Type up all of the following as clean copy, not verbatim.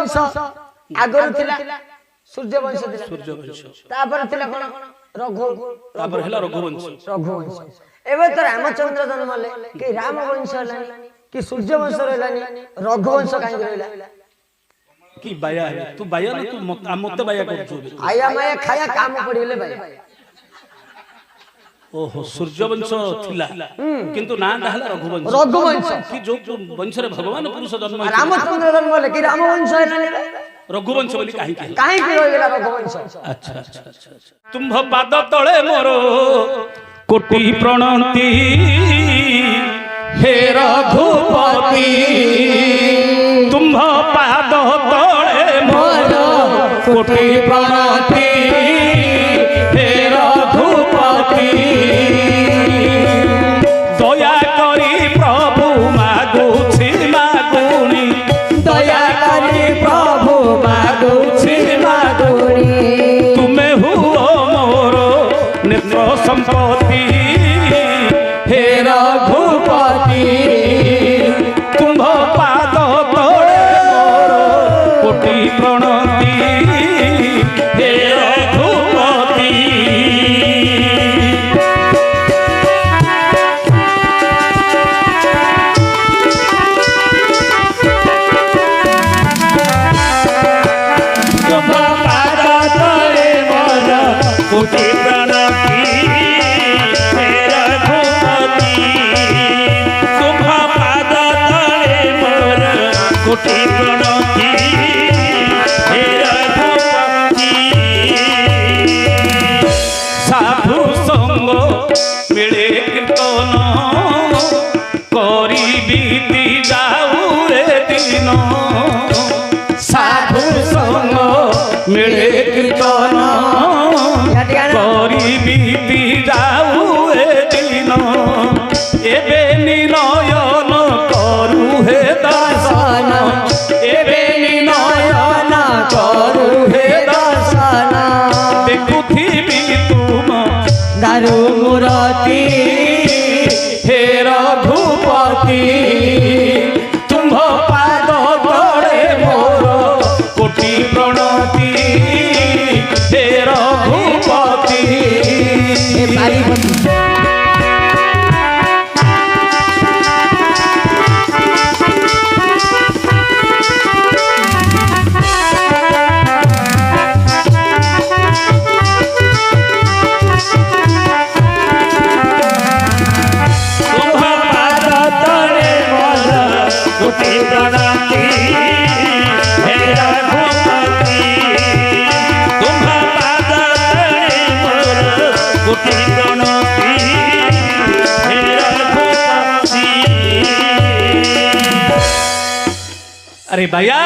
वंश आगर थिला सूर्य वंश थिला सूर्य वंश तापर थिला कोन रघु तापर हैला रघुवंश एबे तो रामचंद्र जन्म ले कि राम वंश हलानी कि सूर्य वंश रहलानी रघुवंश काई रहला कि बाया है तू बाया न तू मते बाया करछु आया माया खाया काम पड़िले बाया ओहो सूर्यवंश थिला किंतु ना हला रघुवंश कि जो वंश रे भगवान पुरुष जन्म रामचंद्र जन्म ले कि राम वंश हलानी रघुवंश बोली काहे कि रहला रघुवंश अच्छा अच्छा अच्छा तुम्भ पाद तळे मोरो कोटि प्रणति हे रघुपति तुम्भ पाद तळे मोरो कोटि प्रणति हे रघुपति दया करी प्रभु मागुछि मागुणी दया करी प्रभु मागुछि मागुणी तुमे हुओ मोर नेत्र संपत्ति हे रघुपति तुम्भ पाद तळे मोर कोटि प्रणति हे रघुपति कोटि प्रणति हे रघुपति तुम्भ पाद तळे मोर कोटि प्रणति हे रघुपति साधु संग मिले कीर्तन करी बीती जाऊ रे दिन साधु संग मिले कीर्तन करी बीती जाऊ ए दिन एबे निनयन करू हे दर्शन एबे निनयन करू हे दर्शन देखुथिबी तुम दारु मूरति हे रघुपति तुम्भ पाद तळे मोर कोटि प्रणति हे रघुपति अरे भैया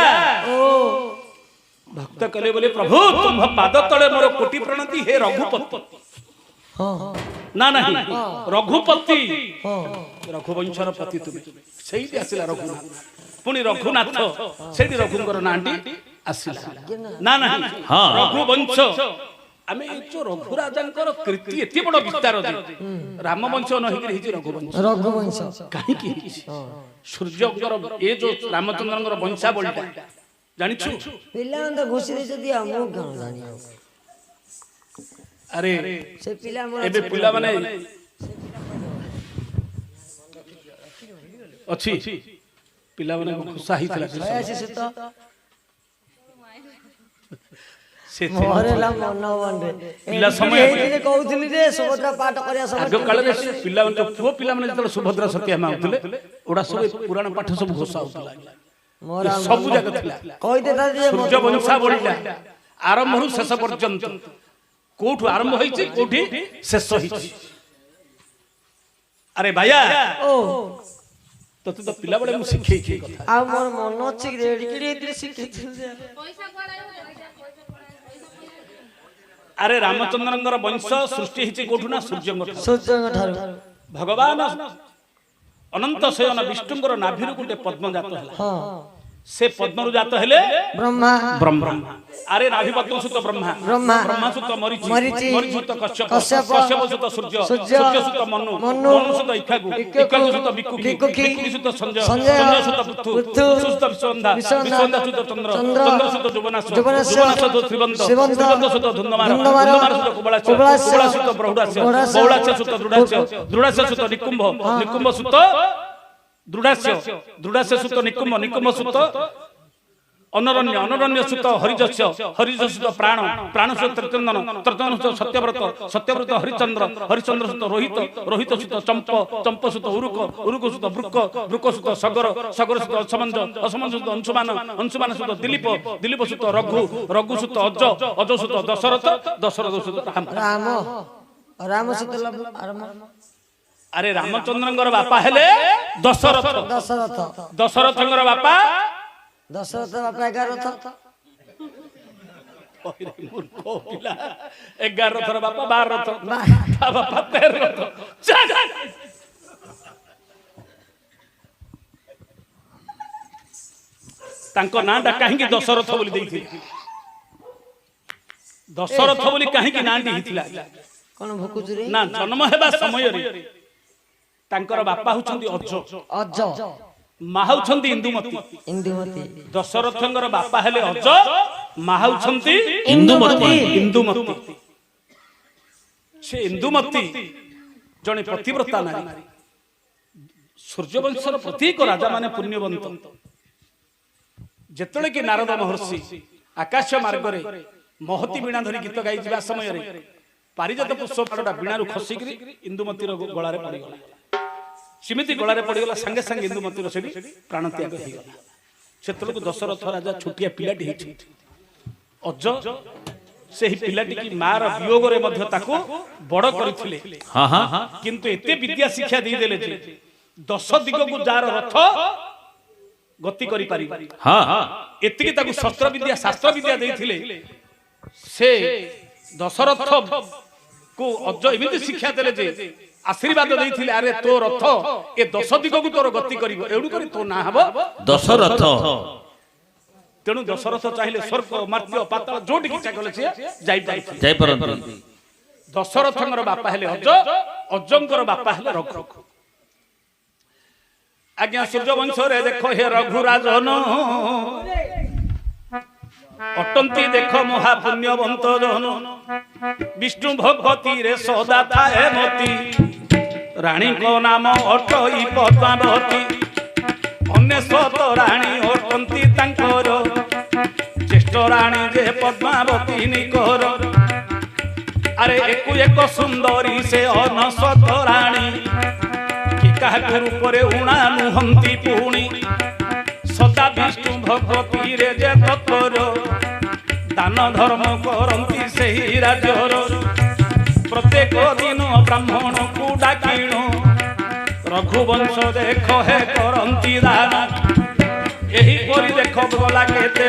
भक्त कले बोले प्रभु तुम पाद तले मोर कोटि प्रणति हे रघुपति ना नहीं रघुपति रघुवंशर पति तुमे सेही आसिला रघुनाथ पुनी रघुनाथ सेही रघुंकर नांटी आसिला ना नहीं हां रघुवंश आमे जो रघुराजंकर कीर्ति एते बड़ विस्तार राम वंश न हिकि हिजि रघुवंश काहे की सूर्यकर ए जो रामचंद्रंकर वंशा बोलता जानिछु पिला अंद घोषि दे जदी हमो गान जानियो अरे से पिला मोर एबे पिला माने अछि पिला माने खुशा हितला से मोरेला मनवन रे पिला समय एने कहउथली रे सुभद्रा पाठ करिया समय आगो काल रे पिला माने पुओ पिला माने जतल सुभद्रा सत्या माउतले ओडा सब पुराण पाठ सब घोषा होतला मोरा सब जगह थिला कहि देता जे सूर्य वंशा बोलिला आरंभ रु शेष पर्यंत कोठु आरंभ होईछि कोठी शेष होईछि अरे भैया ओ तो तू तो पिला बळे मु सिखै छी कथा आ मोर मन अछि रेडी किडी इतरी सिखै छी पैसा कोडायो अरे रामचंद्रंकर वंश सृष्टि हिछि कोठु ना सूर्यंग ठारू भगवान अनंत शयन विष्णुंकर नाभिरु गुटे पद्म जात हला हां से पद्मरु जात हेले ब्रह्मा ब्रह्मा अरे नाभिपद्म सुत ब्रह्मा ब्रह्मा ब्रह्मा सुत मरीचि मरीचि मरीचि सुत कश्यप कश्यप कश्यप सुत सूर्य सूर्य सूर्य सुत मनु मनु मनु सुत इक्ष्वाकु इक्ष्वाकु सुत बिकुखी बिकुखी बिकुखी सुत संजय संजय संजय सुत पृथु पृथु पृथु सुत विश्वंधा विश्वंधा विश्वंधा सुत चंद्र चंद्र चंद्र सुत जुवनास जुवनास जुवनास सुत श्रीवंत श्रीवंत श्रीवंत सुत धुंधमार धुंधमार धुंधमार सुत कुबलास्य कुबलास्य कुबलास्य सुत बहुडास्य बहुडास्य बहुडास्य सुत दृढास्य दृढास्य सुत निकुंभ निकुंभ सुत दृढास्य दृढास्य सुत निकुंभ निकुंभ सुत अनरण्य अनरण्य सुत हरिजस्य हरिजस्य सुत प्राण प्राण सुत त्रिचंदन त्रिचंदन सुत सत्यव्रत सत्यव्रत हरिचंद्र हरिचंद्र सुत रोहित रोहित सुत चंप चंप सुत उरुक उरुक सुत वृक वृक सुत सगर सगर सुत असमंज असमंज सुत अंशुमान अंशुमान सुत दिलीप दिलीप सुत रघु रघु सुत अज अज सुत दशरथ दशरथ सुत राम राम राम सुत राम अरे रामचंद्रंगर बापा हेले दशरथ दशरथ दशरथंगर बापा दशरथ बापा 11 रथ 11 थर बापा 12 रथ ता बापा 13 रथ जा जा तांको नाटा काहेकि दशरथ बोली देइथि दशरथ बोली काहेकि नाटी हिथिला कोन भुकुचु रे ना जन्म हेबा समय रे तांकर बापा हुचंदी अज अज माहुछंती इंदुमती इंदुमती दशरथंगर बापा हेले अज माहुछंती इंदुमती इंदुमती से इंदुमती जने पतिव्रता नारी सूर्यवंशर प्रतीक राजा माने पुण्यवंत जेतले कि नारद महर्षि आकाश मार्ग रे महती बीणा धरी गीत गाई जिबा समय रे पारिजात पुष्प पाड़टा बीणारू खसिकरी इंदुमतीर गळारे पड़ी गला सिमिति गळारे पड़ी गला संगे संगे इंदुमतीर सेठी प्राण त्याग हो गला सेतलको दशरथ राजा छोटिया पिलाटी हिची अज से ही पिलाटी की मार वियोग रे मध्य ताको बड़ करथिले हां हां किंतु एते विद्या शिक्षा दी देले जे 10 दिग को जार रथ गति करि पारि हां हां एतिकी ताको शस्त्र विद्या शास्त्र विद्या देथिले से दशरथ को अज एमिति शिक्षा देले जे आशीर्वाद देथिले अरे तो रथ ए 10 दिग को तोर गति करिवो एडु करी तो ना हबो दशरथ तेणु दशरथ चाहिए स्वर्ग मर्त्य पाताल जोटी की चाकले से जाई परंती दशरथंगर बापा हेले अज अजंकर बापा हेले रघु आज्ञा सूर्यवंश रे देखो हे रघुराजन अटंती देखो महापुण्यवंत जन विष्णु भगवती रे सदा थाए मती रानी को नाम अटई पद्मावती अनेशत राणी अटंती तांकर ज्येष्ठ राणी जे पद्मावती निकर अरे एकु एक सुंदरी से अनशत राणी कि काहाकु रूपरे उणा नुहंती पुणी सदा विष्णु भगवती रे जे तत्पर दान धर्म करंती सेही राज्यर प्रत्येक दिन ब्राह्मण को डाकिणु रघुवंश देख हे करंती दान एही परी देख गला केते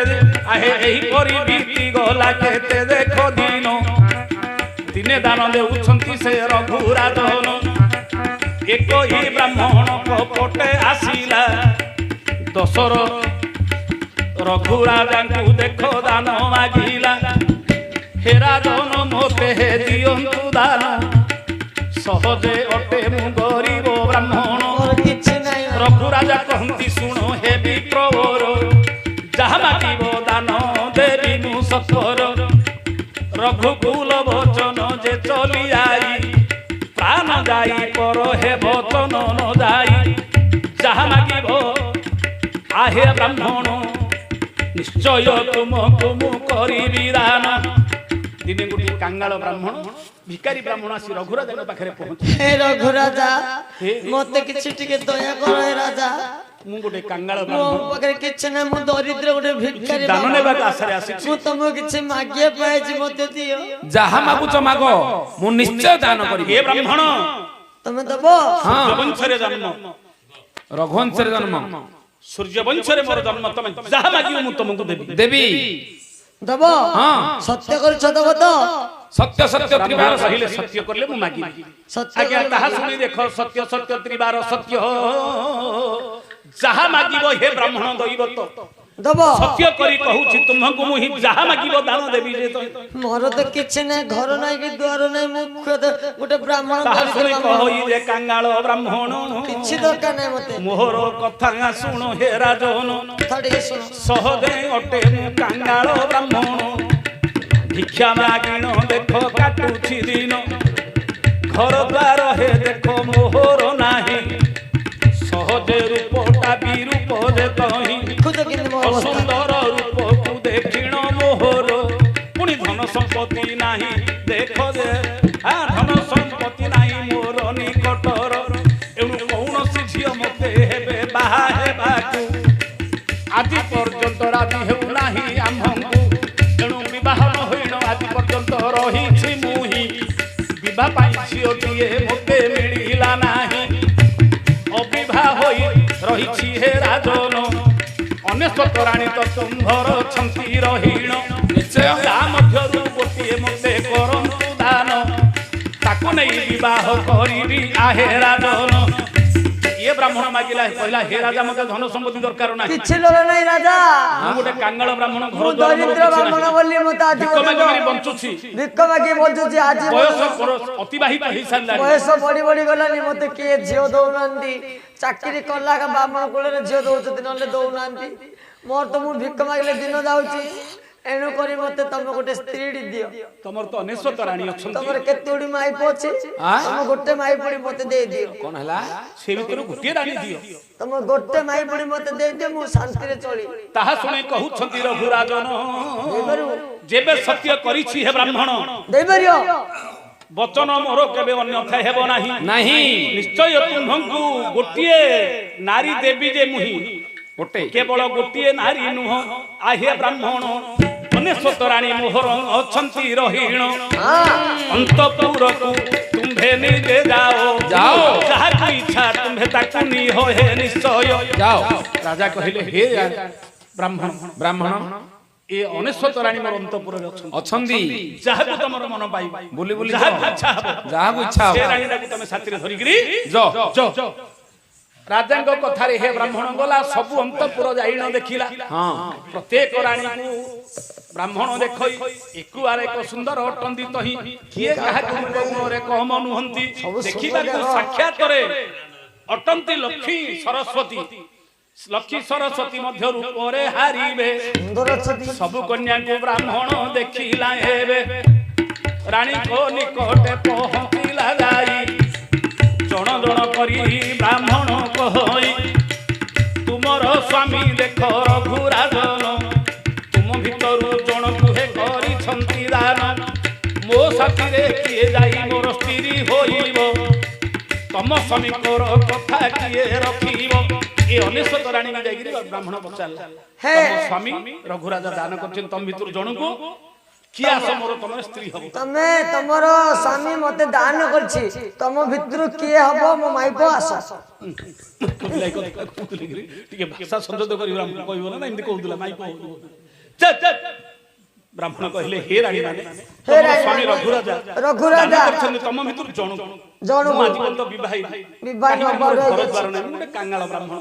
आहे एही परी बीती गला केते देख दिन दिने दान देउछंती से रघुराजन एक ही ब्राह्मण पटे आसिला दशर रघुराजा को देख दान मागिला हे राजन मोते हे दियंतु दान सहजे अटे मु गरीब ब्राह्मण रघुराजा कहती शुणु हे विप्रवर जहा मागिब दान देवी मु सत्वर रघुकुल वचन जे चली आई प्राण जाई पर हे वचन न जाई जहा मागिब आहे ब्राह्मण निश्चय तुमको मु करिबि दान दिने गोटे कांगाल ब्राह्मण भिकारी ब्राह्मण आसी रघुराजा पाखरे पहुंच हे रघुराजा मते किछि टिके दया करो हे राजा मु गोटे कांगाल मो ब्राह्मण पाखरे किछि ना मु दरिद्र गोटे भिखारी दान नेबा आशारे आसी मु तुमको किछि मागिए पाइछि मते दियो जहा मागुच मागो मु निश्चय दान करी हे ब्राह्मण तमे दबो वंशरे जन्म रघुवंशरे जन्म सूर्य वंशरे मोर जन्म तमे जहा मागियो मु तुमको देबी दबो हां सत्य कर दबो तो सत्य सत्य त्रिबार कहिले सत्य करले मु मागी सत्य आज्ञा ताहा सुनी देखो सत्य सत्य त्रिबार सत्य जहा मागिबो हे ब्राह्मण दैवत ଦବ ସତ୍ୟ କରି କହୁଛି ତୁମକୁ ମୁଁ ଯାହା ମାଗିବ ଦାନ ଦେବି ଯେ ମୋର ତ କିଛି ନାହିଁ ଘର ନାହିଁ କି ଦ୍ୱାର ନାହିଁ ମୁଁ ଗୋଟେ ବ୍ରାହ୍ମଣ ତାହା ଶୁଣି କରିଦେବା କହି ଯେ କାଙ୍ଗାଳ ବ୍ରାହ୍ମଣ କିଛି ଦରକାର ନାହିଁ ମତେ ମୋହର କଥା ଶୁଣ ହେ ରାଜନ କଥା ଟିକେ ଶୁଣ ସହଜେ ଅଟେ ମୁଁ କାଙ୍ଗାଳ ବ୍ରାହ୍ମଣ ଭିକ୍ଷା ମାଗିଣ ଦେଖ କାଟୁଛି ଦିନ ଘର ଦ୍ୱାର ହେ ଦେଖ ମୋହର ନାହିଁ ସହଜେ ରୂପଟା ବିରୂପ ଯେ କହି ଖୁଦ କିନ୍ତୁ ମୋ ଅବସ୍ଥା ସୁନ୍ଦର ରୂପକୁ ଦେଖିଣ ମୋହର ପୁଣି ଧନ ସମ୍ପତ୍ତି ନାହିଁ ଦେଖ ଯେ ଧନ ସମ୍ପତ୍ତି ନାହିଁ ମୋର ନିକଟର ଏଣୁ କୌଣସି ଝିଅ ମତେ ହେବେ ବାହା ହେବାକୁ ଆଜି ପର୍ଯ୍ୟନ୍ତ ରାଜି ହେଉନାହିଁ ଆମ୍ଭଙ୍କୁ ଏଣୁ ବିବାହ ନ ହୋଇଣ ଆଜି ପର୍ଯ୍ୟନ୍ତ ରହିଛି ମୁହିଁ ବିବାହ ପାଇଁ ଝିଅଟିଏ ମତେ ମିଳିଲା ନାହିଁ ଅବିବାହ ହୋଇ ରହିଛି ହେ ରାଜନ ଅନେଶ୍ୱତ ରାଣୀ ତ ତୁମ୍ଭର ଅଛନ୍ତି ରହିଣ ନିଶ୍ଚୟ ତା ମଧ୍ୟରୁ ଗୋଟିଏ ମତେ କରନ୍ତୁ ଦାନ ତାକୁ ନେଇ ବିବାହ କରିବି ଆହେ ରାଜନ ଇଏ ବ୍ରାହ୍ମଣ ମାଗିଲା କହିଲା ହେ ରାଜା ମତେ ଧନ ସମ୍ପତ୍ତି ଦରକାର ନାହିଁ କିଛି ଲୋକ ନାହିଁ ରାଜା ମୁଁ ଗୋଟେ କାଙ୍ଗାଳ ବ୍ରାହ୍ମଣ ଘର ମୁଁ ଦ୍ୱାର ମୋର ଦରିଦ୍ର କିଛି ବ୍ରାହ୍ମଣ ନାହିଁ। ବୋଲି ମତେ ଆଜି ଭିକ ମାଗି ମାଗି ବଞ୍ଚୁଛି ଭିକ ମାଗି ବଞ୍ଚୁଛି ଆଜି ବୟସ ଅତିବାହିତ ହେଇସାରିଲାଣି ବୟସ ବଢି ବଢି ଗଲାନି ମତେ କିଏ ଝିଅ ଦଉନାହାନ୍ତି ଚାକିରି କଲା ବ୍ରାହ୍ମଣ କୂଳରେ ଝିଅ ଦଉଛନ୍ତି ନହେଲେ ଦଉନାହାନ୍ତି ମୋର ତ ମୁଁ ଭିକ ମାଗିଲେ ଦିନ ଯାଉଛି ଏଣୁ କରି ମତେ ତମେ ଗୋଟେ ସ୍ତ୍ରୀ ଦିଅ ତମର ତ ଅନେଶ୍ୱତ ରାଣୀ ଅଛନ୍ତି ତମର କେତେ ଗୁଡି ମାଇପ ଅଛି ତମେ ଗୋଟେ ମାଇପଡି ମତେ ଦେଇଦିଅ କଣ ହେଲା ସେ ଭିତରୁ ଗୋଟିଏ ରାଣୀ ଦିଅ ତମେ ଗୋଟେ ମାଇପଡି ମତେ ଦେଇଦିଅ ମୁଁ ଶାନ୍ତିରେ ଚଳିବି ତାହା ଶୁଣି କହୁଛନ୍ତି ରଘୁରାଜନ ଯେବେ ସତ୍ୟ କରିଛି ହେ ବ୍ରାହ୍ମଣ ଦେଇପାରିବ ବଚନ ମୋର କେବେ ଅନ୍ୟଥା ହେବ ନାହିଁ ନାହିଁ ନିଶ୍ଚୟ ତୁମ୍ଭଙ୍କୁ ଗୋଟିଏ ନାରୀ ଦେବି ଯେ ମୁହିଁ ଗୋଟେ କେବଳ ଗୋଟିଏ ନାରୀ ନୁହଁ ଆହେ ବ୍ରାହ୍ମଣ ଅନେଶ୍ୱତ ରାଣୀ ମୋହର ଅଛନ୍ତି ରହିଣ ଅନ୍ତପୁରକୁ ତୁମ୍ଭେ ନିଜେ ଯାଅ ଯାଅ। ଯାହାକୁ ଇଚ୍ଛା ତୁମ୍ଭେ ତାକୁ ନିହ ହେ ନିଶ୍ଚୟ ଯାଅ ରାଜା କହିଲେ ହେ ବ୍ରାହ୍ମଣ ବ୍ରାହ୍ମଣ ଏ ଅନେଶ୍ୱତ ରାଣୀ ମୋର ଅନ୍ତପୁରରେ ଅଛନ୍ତି ଅଛନ୍ତି ଯାହାକୁ ତମର ମନ ପାଇବ ବୁଲି ବୁଲି ଯାହାକୁ ଯାଅ। ଇଚ୍ଛା ହେବ ଯାହାକୁ ଇଚ୍ଛା ସେ ହବ ରାଣୀଟାକୁ ତମେ ସାଥିରେ ଧରିକିରି ଯ ରାଜାଙ୍କ କଥାରେ ହେ ବ୍ରାହ୍ମଣ ଗଲା ସବୁ ଅନ୍ତପୁର ଯାଇଣ ଦେଖିଲା ହଁ ପ୍ରତ୍ୟେକ ରାଣୀକୁ ବ୍ରାହ୍ମଣ ଦେଖଇ ଏକୁ ଆର ଏକ ସୁନ୍ଦର ଅଟନ୍ତି ତହି କିଏ କାହାକୁ ଗୁଣରେ କମ ନୁହନ୍ତି ଦେଖିବାକୁ ସାକ୍ଷାତରେ ଅଟନ୍ତି ଲକ୍ଷ୍ମୀ ସରସ୍ୱତୀ ଲକ୍ଷ୍ମୀ ସରସ୍ୱତୀ ମଧ୍ୟରୁ ପରେ ହାରିବେ ସୁନ୍ଦର ଅଛନ୍ତି ସବୁ କନ୍ୟାଙ୍କୁ ବ୍ରାହ୍ମଣ ଦେଖିଲା ହେବେ ରାଣୀଙ୍କ ନିକଟେ ପହଞ୍ଚିଲା ଯାଇ ଜଣ ଜଣ କରି ବ୍ରାହ୍ମଣ କହଇ ତୁମର ସ୍ୱାମୀ ଦେଖ ରଘୁରାଜନ ତୁମ ଭିତରୁ ଜଣକୁ ହେ କରିଛନ୍ତି ଦାନ ମୋ ସାଥିରେ କିଏ ଯାଇ ମୋର ସ୍ତ୍ରୀ ହୋଇବ ତମ ସ୍ୱାମୀଙ୍କର କଥା କିଏ ରଖିବ ଏ ଅନେଶ୍ୱତ ରାଣୀଙ୍କୁ ଯାଇକିରି ବ୍ରାହ୍ମଣ ପଚାରିଲା ତମ ସ୍ୱାମୀ ରଘୁରାଜ ଦାନ କରିଛନ୍ତି ତମ ଭିତରୁ ଜଣକୁ କିଏ ଆସ ମୋର ତମର ସ୍ତ୍ରୀ ହବ ତମେ ତମର ସ୍ୱାମୀ ମତେ ଦାନ କରିଛି ତମ ଭିତରୁ କିଏ ହବ ମୋ ମାଇପ ଆସ ଟିକେ ଭାଷା ସଂଯୋଗ କରି କହିବ ନା ଏମିତି କହୁଥିଲା ମାଇପ ବ୍ରାହ୍ମଣ କହିଲେ ହେ ରାଣୀ ମାନେ ହେ ରାଣୀ ସ୍ୱାମୀ ମାନେ, ରଘୁରାଜା ରଘୁରାଜା କରିଛନ୍ତି ତମ ଭିତରୁ ଜଣକୁ ଜଣକୁ। ମୁଁ ଆଜି ପର୍ଯ୍ୟନ୍ତ ବିବାହିତ ବିବାହିତ କାହିଁକି ମୋର ଅବାଧ ଘର ହେଇଯାଇଛି। ଦ୍ୱାର ନାହିଁ, ମୁଁ ଗୋଟେ କାଙ୍ଗାଳ ବ୍ରାହ୍ମଣ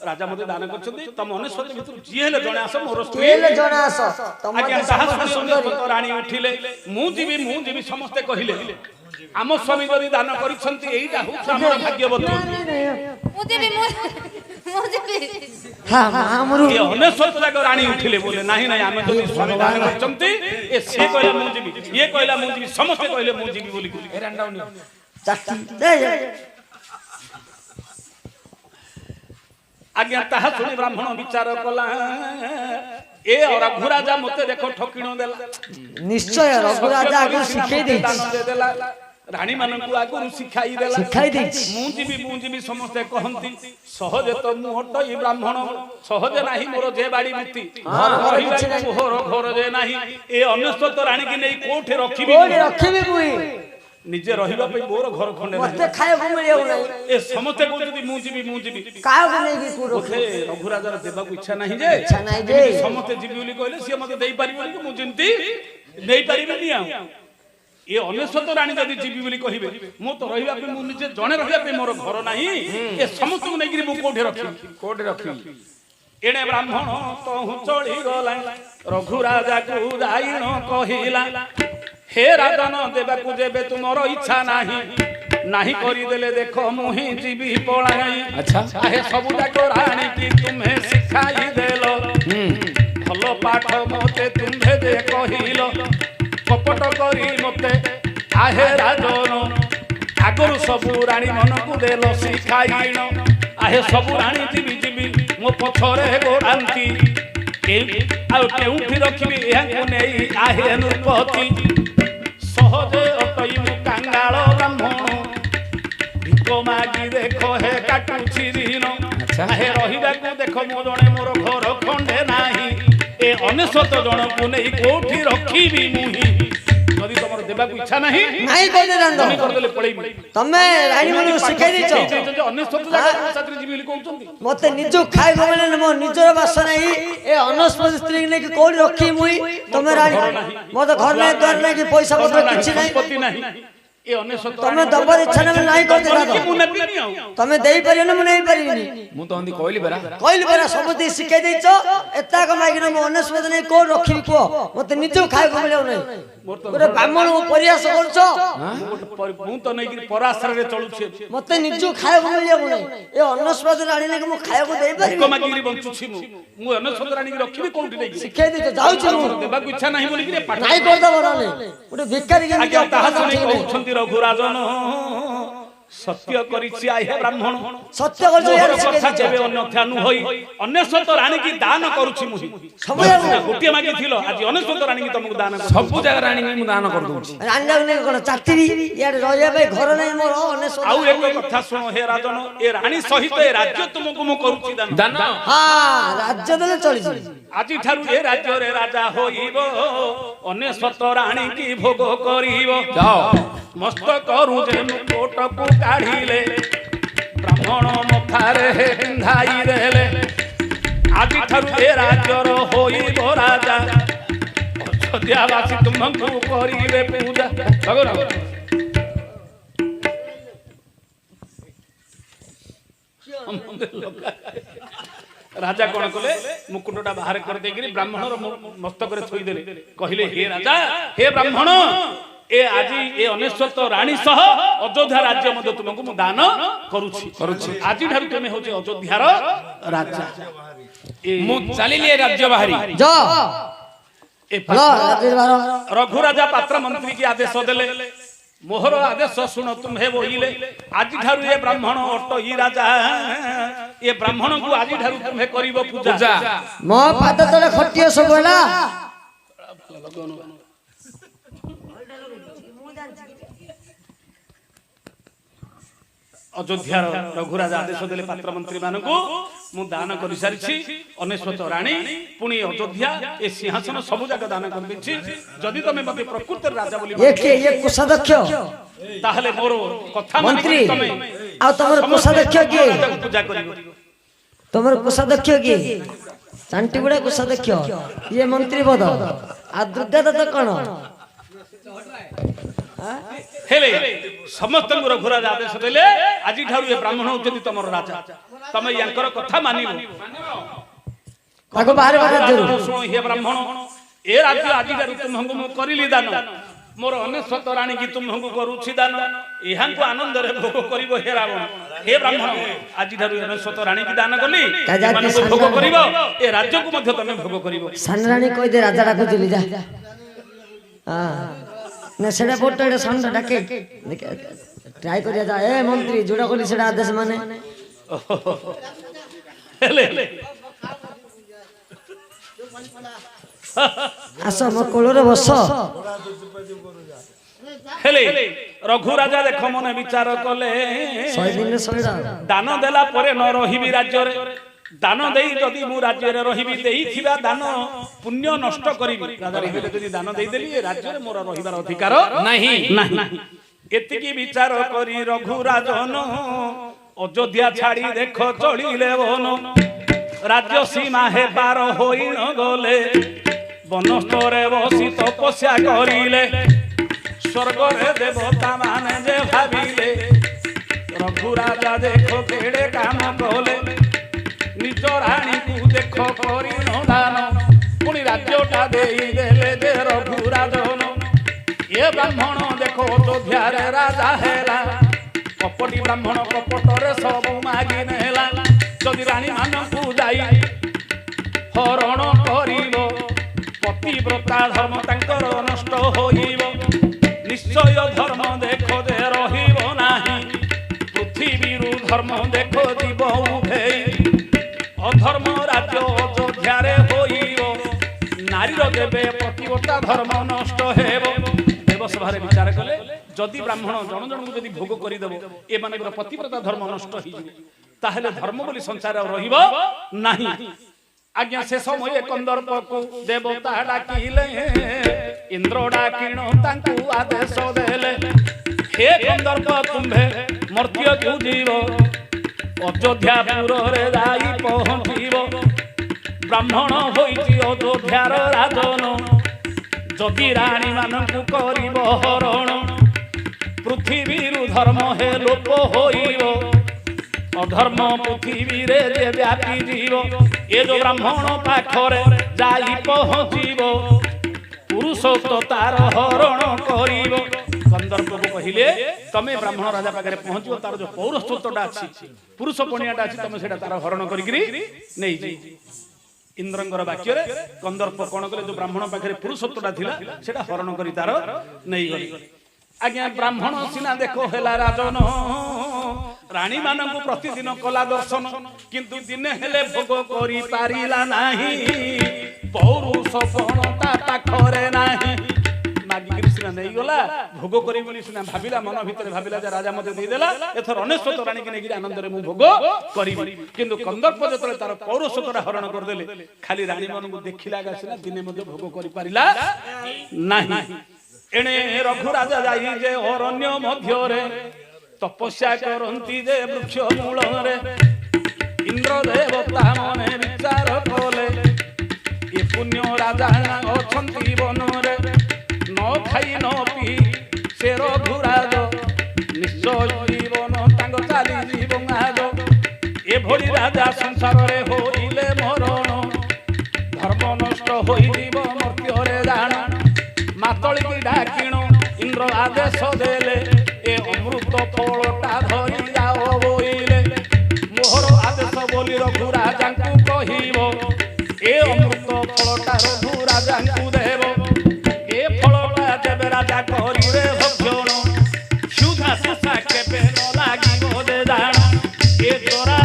ରାଜା ମତେ ଦାନ କରିଛନ୍ତି ତମ ଅନେଶ୍ୱତ ଭିତରୁ ଯିଏ ହେଲେ ଜଣେ ଆସ ମୋର ସ୍ତ୍ରୀ କିଏ ହେଲେ ଜଣେ ଆସ ତମ ଆଜ୍ଞା ତାହା ଶୁଣି ଅନେଶ୍ୱତ ରାଣୀ ଉଠିଲେ ମୁଁ ଯିବି ସମସ୍ତେ କହିଲେ ଆମ ସ୍ୱାମୀ ଯଦି ଦାନ କରିଛନ୍ତି ଏଇଟା ହଉଛି ଆମର ଭାଗ୍ୟବତୀ ଏ ଅନେଶ୍ୱତ ଯାକ ରାଣୀ ଉଠିଲେ ବୋଲେ ନାହିଁ ନାହିଁ ଆମେ ଯଦି ସ୍ୱାମୀ ଦାନ କରିଛନ୍ତି ଏ ସିଏ କହିଲା ମୁଁ ଯିବି ଇଏ କହିଲା ମୁଁ ଯିବି ସମସ୍ତେ କହିଲେ ମୁଁ ଯିବି ବୋଲି ଆଜ୍ଞା ତାହା ଶୁଣି ବ୍ରାହ୍ମଣ ବିଚାର କଲା ଏ ରଘୁରାଜା ମତେ ଦେଖ ଠକିଣ ଦେଲା ନିଶ୍ଚୟ ରଘୁରାଜା ଆଗରୁ ଶିଖେଇ ଦେଇଛି ଦେଲା ରାଣୀ ମାନଙ୍କୁ ଆଗରୁ ଶିଖାଇ ଦେଲା ଶିଖାଇ ଦେଇଛି ମୁଁ ଯିବି ସମସ୍ତେ କହନ୍ତି ସହଜେ ତ ମୁଁ ହଟଇ ବ୍ରାହ୍ମଣ ସହଜେ ନାହିଁ ମୋର ଯେ ବାଡ଼ି ମୁକ୍ତି ମୋହର ଘର ଯେ ନାହିଁ ଏ ଅନେଶ୍ୱତ ରାଣୀକି ନେଇ କୋଉଠି ରଖିବି ମୁଇଁ ନିଜେ ରହିବା ପାଇଁ ମୋର ଘର ଖଣ୍ଡେ ମତେ ଖାଇବାକୁ ମିଳିବ ନାହିଁ ଏ ସମସ୍ତେ କହୁଛନ୍ତି ମୁଁ ଯିବି କାହାକୁ ନେଇକି କୋଉ ବୋଧେ ରଘୁରାଜର ଦେବାକୁ ଇଚ୍ଛା ନାହିଁ ଯେ ସମସ୍ତେ ଯିବି ବୋଲି କହିଲେ ସିଏ ମତେ ଦେଇପାରିବନି ମୁଁ ଯେମିତି ନେଇପାରିବିନି ଆଉ ଏ ଅନେଶ୍ୱତ ରାଣୀ ଯଦି ଯିବି ବୋଲି କହିବେ ମୁଁ ତ ରହିବା ପାଇଁ ମୁଁ ନିଜେ ଜଣେ ରହିବା ପାଇଁ ମୋର ଘର ନାହିଁ ଏ ସମସ୍ତଙ୍କୁ ନେଇକିରି ମୁଁ କୋଉଠି ରଖିବି एणे ब्राह्मण तहु चली गला रघु राजा को जाइण कहिला हे राजन देबाकू जेबे तुमर इच्छा नाही नाही करी देले देखो मुहि जीवी पळाई अच्छा आहे सब जाक राणी की तुम्हे सिखाई देलो भलो पाठ मते तुम्हे दे कहिलो कपट करी मते आहे राजन आगरु सब राणी मन को देलो सिखाइण आहे सब राणी जीवी जीवी मो पछरे गोड़ांती केउठी रखिबी एहाको नेई आहे नृपति सहजे अटई मु कांगाल ब्राह्मण भिक मागी देखो हे काटुछि दिन हे रहिबाकू देखो मो जणे मोर घर खंडे नाही ए 99 जण को नेई कोठी रखिबी मुही जदि तमर देबाकू इच्छा नाही नाही कहले रांद तमे कर देले पळेबी तमे रानी मन सिखाई दिछो जे 99 जागा छात्री जीवी कहउछंती मते निजो खाइ गमले मो निजर बास नाही ए अनस्पति स्त्री ने कि कोडी रखी मुई तमे रानी मते घर नै द्वार नै कि पैसा पत्र किछि नाही संपत्ति नाही ए 99 तमे दबर इच्छा नै नाही करते दादा मु नेबिनी आउ तमे देई परियो न मु नै परिनी मु तो अंदी कहली बेरा कहली बेरा सब दे सिखाई दिछो एता क मागिन मो अनस्पति नै कोड रखी को मते निजो खाइ गमले नै गोटे ब्राह्मण प्रयास करछो मु तो नै कि पराश्र रे चलुछि मते निजो खाइ गमले नै ए अनस्पति रानी ने मु खाइ को देई परिनी को मागिरी बंचुछि मु 99 रानी की रखिबी कोठी नै सिखाई दिछो जाउछि मु देबाकू इच्छा नाही बोली कि पाठ नाही करदा बराने गोटे भिखारी के आज्ञा ताहा सुनी कहउछंती रघुराजन सत्य करिछि आहे ब्राह्मण सत्य करछो यार कथा जेबे अन्यथा नु होई 99 रानी की दान करूछि मुहि समय गोटिए मागी थिलो आज 99 रानी की तुमको दान कर सब जगह रानी मु दान कर दूँ रानी ने कोन चाकरी यार रहिया भाई घर नै मोर अनेस आउ एक कथा सुनो हे राजन ए रानी सहित ए राज्य तुमको मु करूछि दान दान हां राज्य देले चली जी आज ठारू ए राज्य रे राजा होइबो 99 रानी की भोग करिवो जाओ मस्त करू जे कोट को काढिले ब्राह्मण मथारे हे पिंधाई देले आज ठारू ए राज्य रो होइबो राजा अयोध्यावासी तुमको करिवे पूजा भगवान राजा कौन कले मुकुटटा बाहर कर देगिरी ब्राह्मण मस्तक रे थोई देले कहिले हे राजा हे ब्राह्मण ए आजी ए 99 रानी सह अयोध्या राज्य मध्य तुमको मु दान करूछि आजी ठारू तुमे होचे अयोध्यार राजा ए मु चलिले राज्य बाहरी जा ए राज्य बाहर रघु राजा पात्र मंत्री की आदेश देले मोहर आदेश सुन तुम्हे बोइले आज ठारू ए ब्राह्मण अट ई राजा ए ब्राह्मण को आज ठारू तुम्हे करिवो पूजा मो पाद तले खटियो सबला अयोध्या रघुराजा आदेश देले पात्र मंत्री मानकू मु दान करि सारिछि 99 रानी पुनी अयोध्या ए सिंहासन सब जगह दान कर दिछि जदि तमे मते प्रकृत राजा बोली ये कुशदक्ष ताहले मोर कथा मंत्री मानि तमे आ तमर कुशदक्ष के पूजा करिवो तमर कुशदक्ष के चांटी गुडा कुशदक्ष ये मंत्री पद आ दुर्गा तो कोन हेले समस्त रघुराजा आदेश देले आज ठारू ए ब्राह्मण होचि तमर राजा तमे यांकर कथा मानिबो ताको बाहर बाहर जरूर सुनो हे ब्राह्मण ए राज्य आज ठारू तुमको मु करिली दान मोर 99 रानी की तुमको करूछि दान एहां को आनंद रे भोग करिवो हे रावण हे ब्राह्मण आज ठारू 99 रानी की दान कली मानको भोग करिवो ए राज्य को मध्य तमे भोग करिवो सान रानी कहि दे राजा डाको चली जा हां ना सेडा फोटो साउंड डाके ट्राई करिया जा ए मंत्री जोडा कोली सेडा आदेश माने हेले आसो मो कोलरे बस हेले रघु राजा देख मने विचार कले 100 दिन रे 100 दान देला परे न रहिबी राज्य रे दान देई जदि मु राज्य रे रहिबी देई थिबा दान पुण्य नष्ट करिबी राजा रहिबे जदि दान देई देली ए राज्य रे मोर रहिबार अधिकार नाही एतिकी विचार करी रघु राजन अयोध्या छाड़ी देख चलिले वन राज्य सीमा हे पार होई न गले बनस्तरे बसी तपस्या करिले स्वर्ग रे देवता माने जे भाबिले रघु राजा देखो केड़े काम कले ନିଜ ରାଣୀକୁ ଦେଖ କରିଣ ଦାନ ପୁଣି ରାଜ୍ୟଟା ଦେଇଦେଲେ ଯେ ରଘୁରାଜନ ଏ ବ୍ରାହ୍ମଣ ଦେଖ ଅଯୋଧ୍ୟାରେ ରାଜା ହେଲା କପଟି ବ୍ରାହ୍ମଣ କପଟରେ ସବୁ ମାଗି ନେଲା ଯଦି ରାଣୀ ମାନଙ୍କୁ ଯାଇ ହରଣ କରିବ ପତିବ୍ରତା ଧର୍ମ ତାଙ୍କର ନଷ୍ଟ ହୋଇବ ନିଶ୍ଚୟ ଧର୍ମ ଦେଖ ଯେ ରହିବ ନାହିଁ ପୃଥିବୀରୁ ଧର୍ମ ଦେଖ ଯିବ ଉଭେଇ ଅଧର୍ମ ରାଜ୍ୟ ଅଯୋଧ୍ୟାରେ ହୋଇବ ନାରୀର ଦେବେ ପତିବ୍ରତା ଧର୍ମ ନଷ୍ଟ ହେବ ଦେବସଭାରେ ବିଚାର କଲେ ଯଦି ବ୍ରାହ୍ମଣ ଜଣ ଜଣଙ୍କୁ ଯଦି ଭୋଗ କରିଦେବ ଏମାନଙ୍କର ପତିବ୍ରତା ଧର୍ମ ନଷ୍ଟ ହେଇଯିବ ତାହେଲେ ଧର୍ମ ବୋଲି ସଂସାର ରହିବ ନାହିଁ ଆଜ୍ଞା ସେ ସମୟ କନ୍ଦର୍ପକୁ ଦେବତା ଡାକିଲେ ଇନ୍ଦ୍ର ଡାକିଣ ତାଙ୍କୁ ଆଦେଶ ଦେଲେ ହେ କନ୍ଦର୍ପ ତୁମ୍ଭେ ମର୍ତ୍ତ୍ୟକୁ ଯିବ ଅଯୋଧ୍ୟାପୁରରେ ଯାଇ ପହଞ୍ଚିବ ବ୍ରାହ୍ମଣ ହୋଇଛି ଅଯୋଧ୍ୟାର ରାଜନ ଯଦି ରାଣୀ ମାନଙ୍କୁ କରିବ ହରଣ ପୃଥିବୀରୁ ଧର୍ମ ହେ ଲୋପ ହୋଇବ ଅଧର୍ମ ପୃଥିବୀରେ ଯେ ବ୍ୟାପି ଯିବ ଏ ଯୋଉ ବ୍ରାହ୍ମଣ ପାଖରେ ଯାଇ ପହଞ୍ଚିବ ପୁରୁଷୋକ୍ତ ତାର ହରଣ କରିବ କନ୍ଦର୍ପକୁ କହିଲେ ତମେ ବ୍ରାହ୍ମଣ ରାଜା ପାଖରେ ପହଞ୍ଚିବ ତାର ଯୋଉ ପୌରସ୍ତ୍ୱଟା ଅଛି ପୁରୁଷ ପଣିଆଟା ଅଛି ତମେ ସେଟା ତାର ହରଣ କରିକିରି ନେଇଯିବ ଇନ୍ଦ୍ରଙ୍କର ବାକ୍ୟରେ କନ୍ଦର୍ପ କଣ କଲେ ଯୋଉ ବ୍ରାହ୍ମଣ ପାଖରେ ପୁରୁଷତ୍ୱଟା ଥିଲା ସେଟା ହରଣ କରି ତାର ନେଇଗଲେ ଆଜ୍ଞା ବ୍ରାହ୍ମଣ ସିନା ଦେଖ ହେଲା ରାଜନ ରାଣୀ ମାନଙ୍କୁ ପ୍ରତିଦିନ କଲା ଦର୍ଶନ କିନ୍ତୁ ଦିନେ ହେଲେ ଭୋଗ କରି ପାରିଲା ନାହିଁ ପୌରୁଷ ପଣ ତା ପାଖରେ ନାହିଁ ମାଗିକିରି ସିନା ନେଇଗଲା ଭୋଗ କରିବି ବୋଲି ସିନା ଭାବିଲା ମନ ଭିତରେ ଭାବିଲା ଯେ ରାଜା ମତେ ଦେଇଦେଲା ଏଥର ଅନେଶ୍ୱତ ରାଣୀକି ନେଇକିରି ଆନନ୍ଦରେ ମୁଁ ଭୋଗ କରିବି କିନ୍ତୁ କନ୍ଦର୍ପ ଯେତେବେଳେ ତାର ପୌରୁଷତ୍ୱଟା ହରଣ କରିଦେଲେ ଖାଲି ରାଣୀ ମାନଙ୍କୁ ଦେଖିଲା ସିନା ଦିନେ ମଧ୍ୟ ଭୋଗ କରିପାରିଲା ନାହିଁ ଏଣେ ରଘୁରାଜା ଯାଇ ଯେ ଅରଣ୍ୟ ମଧ୍ୟରେ ତପସ୍ୟା କରନ୍ତି ଯେ ବୃକ୍ଷ ମୂଳରେ ଇନ୍ଦ୍ର ଦେବତା ମନେ ବିଚାର କଲେ ଏ ପୁଣ୍ୟ ରାଜା ଅଛନ୍ତି ବନରେ ନ ଖାଇ ନ ପିଇ ସେ ରଘୁରାଜ ନିଶ୍ଚୟ ଜୀବନ ତାଙ୍କ ଚାଲିଯିବ ଆଜ ଏଭଳି ରାଜା ସଂସାରରେ ହୋଇଲେ ମରଣ ଧର୍ମ ନଷ୍ଟ ହୋଇଯିବ ମର୍ତ୍ତ୍ୟରେ ଜାଣ ମାତଳିକି ଡାକିଣ ଇନ୍ଦ୍ର ଆଦେଶ ଦେଲେ ଏ ଅମୃତ ଫଳଟା ଧରି ଯାଅ ବୋଇଲେ ମୋହର ଆଦେଶ ବୋଲି ରଘୁରାଜାଙ୍କୁ କହିବ ଏ ଅମୃତ ଫଳଟା ରଘୁରାଜାଙ୍କୁ ଦେବ ଏ ଫଳଟା ଦେବେ ରାଜା କରିବେ ଭକ୍ଷଣ ସୁଧା ସୁଷା କେବେ ନ ଲାଗିବ ଯେ ଜାଣ ଏ ଜରା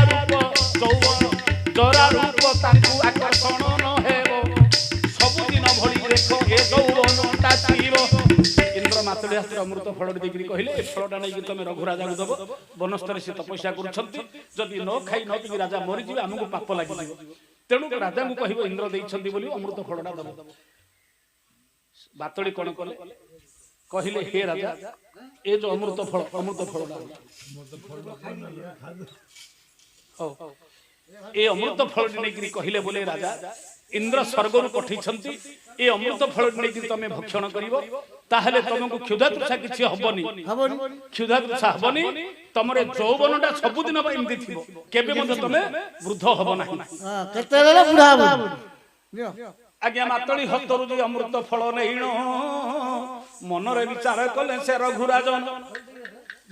ରୂପ ତାଙ୍କୁ ଆକର୍ଷଣ ନ ହେବ ସବୁଦିନ ଭଳି ଦେଖ ଏ ଯୌବନଟା ଥିବ ଇନ୍ଦ୍ର ମାତଳି ହାତରେ ଅମୃତ ଫଳ ଦେଇକିରି କହିଲେ ଏ ଫଳଟା ନେଇକି ତମେ ରଘୁରାଜାଙ୍କୁ ଦବ ବନସ୍ତରେ ସେ ତପସ୍ୟା କରୁଛନ୍ତି ଯଦି ନ ଖାଇ ନ ପିଇ ରାଜା ମରିଯିବେ ଆମକୁ ପାପ ଲାଗିଯିବ ତେଣୁ ରାଜାଙ୍କୁ କହିବ ଇନ୍ଦ୍ର ଦେଇଛନ୍ତି ବୋଲି ଅମୃତ ଫଳଟା ଦବ ମାତଳି କଣ କଲେ କହିଲେ ହେ ରାଜା ଏ ଯୋଉ ଅମୃତ ଫଳଟା ଏ ଅମୃତ ଫଳଟି ନେଇକିରି କହିଲେ ବୋଲେ ରାଜା ଇନ୍ଦ୍ର ସ୍ୱର୍ଗରୁ ପଠେଇଛନ୍ତି ଏ ଅମୃତ ଫଳଟି ନେଇକିରି ତମେ ଭକ୍ଷଣ କରିବ ତାହେଲେ ତମକୁ କ୍ଷୁଧାତୃଷା କିଛି ହବନି କ୍ଷୁଧାତୃଷା ହବନି ତମର ଯୌବନଟା ସବୁଦିନ ପାଇଁ ଏମିତି ଥିବ କେବେ ମଧ୍ୟ ତମେ ବୃଦ୍ଧ ହବ ନାହିଁ ଆଜ୍ଞା ମାତଳି ହସ୍ତରୁ ଯେ ଅମୃତ ଫଳ ନେଇଣ ମନରେ ବିଚାର କଲେ ସେ ରଘୁରାଜନ